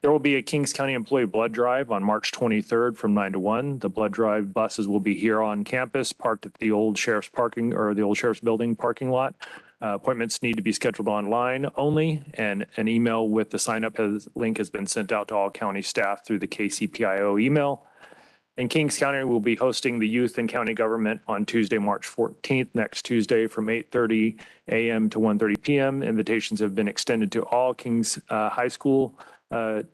S8: There will be a Kings County employee blood drive on March 23rd from 9 to 1. The blood drive buses will be here on campus, parked at the old sheriff's building parking lot. Appointments need to be scheduled online only, and an email with the sign up link has been sent out to all county staff through the KCPIO email. And Kings County will be hosting the youth and county government on Tuesday, March 14th, next Tuesday from 8:30 a.m. to 1:30 p.m. Invitations have been extended to all Kings High School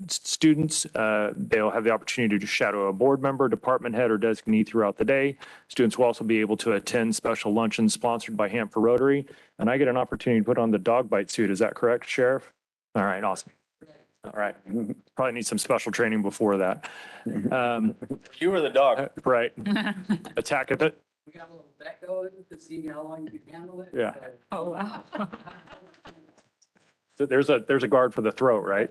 S8: students. They'll have the opportunity to shadow a board member, department head, or designee throughout the day. Students will also be able to attend special luncheons sponsored by Hanford Rotary. And I get an opportunity to put on the dog bite suit. Is that correct, Sheriff? All right, awesome. All right. Probably need some special training before that.
S15: You were the dog.
S8: Right. Attack of it.
S1: We got a little bet going to see how long you can handle it.
S8: Yeah.
S1: Oh, wow.
S8: So there's a guard for the throat, right?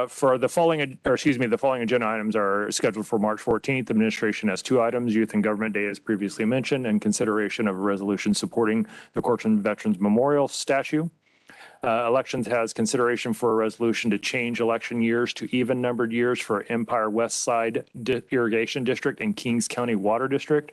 S8: For the following agenda items are scheduled for March 14th. Administration has 2 items: Youth and Government Day, as previously mentioned, and consideration of a resolution supporting the Corcoran Veterans Memorial statue. Elections has consideration for a resolution to change election years to even numbered years for Empire West Side Irrigation District and Kings County Water District.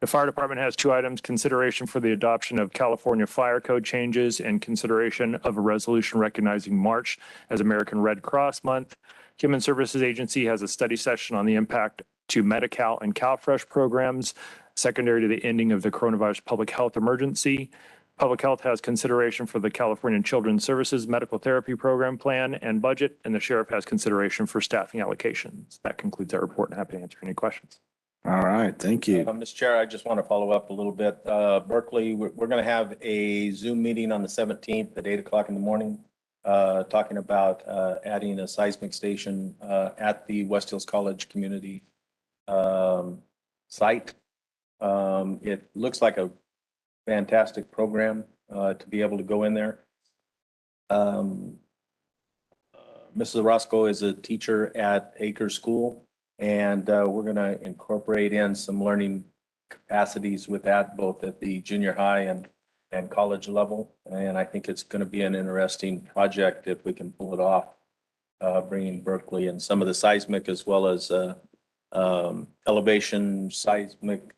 S8: The Fire Department has 2 items: consideration for the adoption of California Fire Code changes and consideration of a resolution recognizing March as American Red Cross Month. Human Services Agency has a study session on the impact to Medi-Cal and CalFresh programs, secondary to the ending of the coronavirus public health emergency. Public Health has consideration for the California Children's Services Medical Therapy Program Plan and budget, and the Sheriff has consideration for staffing allocations. That concludes our report, and happy to answer any questions.
S3: All right, thank you.
S15: Mr. Chair, I just want to follow up a little bit. Berkeley, we're going to have a Zoom meeting on the 17th at 8 o'clock in the morning, talking about adding a seismic station at the West Hills College community site. It looks like a fantastic program to be able to go in there. Mrs. Roscoe is a teacher at Acres School, and we're going to incorporate in some learning capacities with that, both at the junior high and college level. And I think it's going to be an interesting project if we can pull it off, bringing Berkeley and some of the seismic as well as elevation, seismic,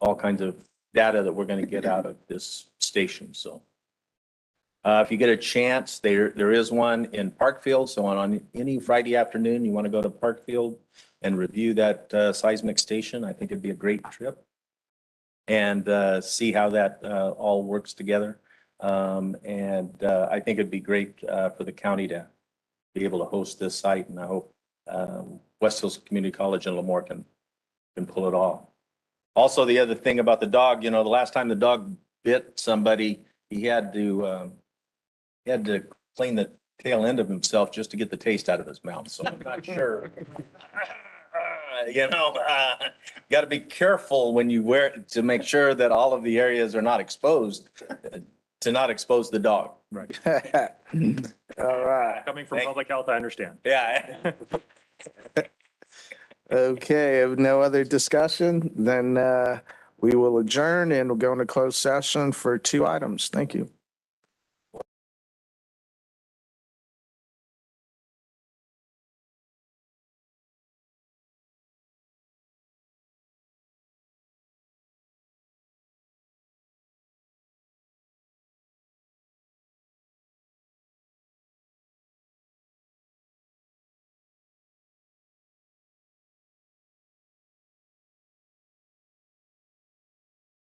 S15: all kinds of data that we're going to get out of this station. So if you get a chance, there is one in Parkfield. So on any Friday afternoon, you want to go to Parkfield and review that seismic station, I think it'd be a great trip, and see how that all works together. And I think it'd be great for the county to be able to host this site. And I hope West Hills Community College in Lemoore can pull it off. Also, the other thing about the dog, the last time the dog bit somebody, he had to clean the tail end of himself just to get the taste out of his mouth. So I'm not sure. Got to be careful when you wear it to make sure that all of the areas are not exposed, to not expose the dog.
S8: Right.
S3: All right.
S8: Coming from Public Health, I understand.
S15: Yeah.
S3: Okay, if no other discussion, then we will adjourn and we'll go into closed session for 2 items. Thank you.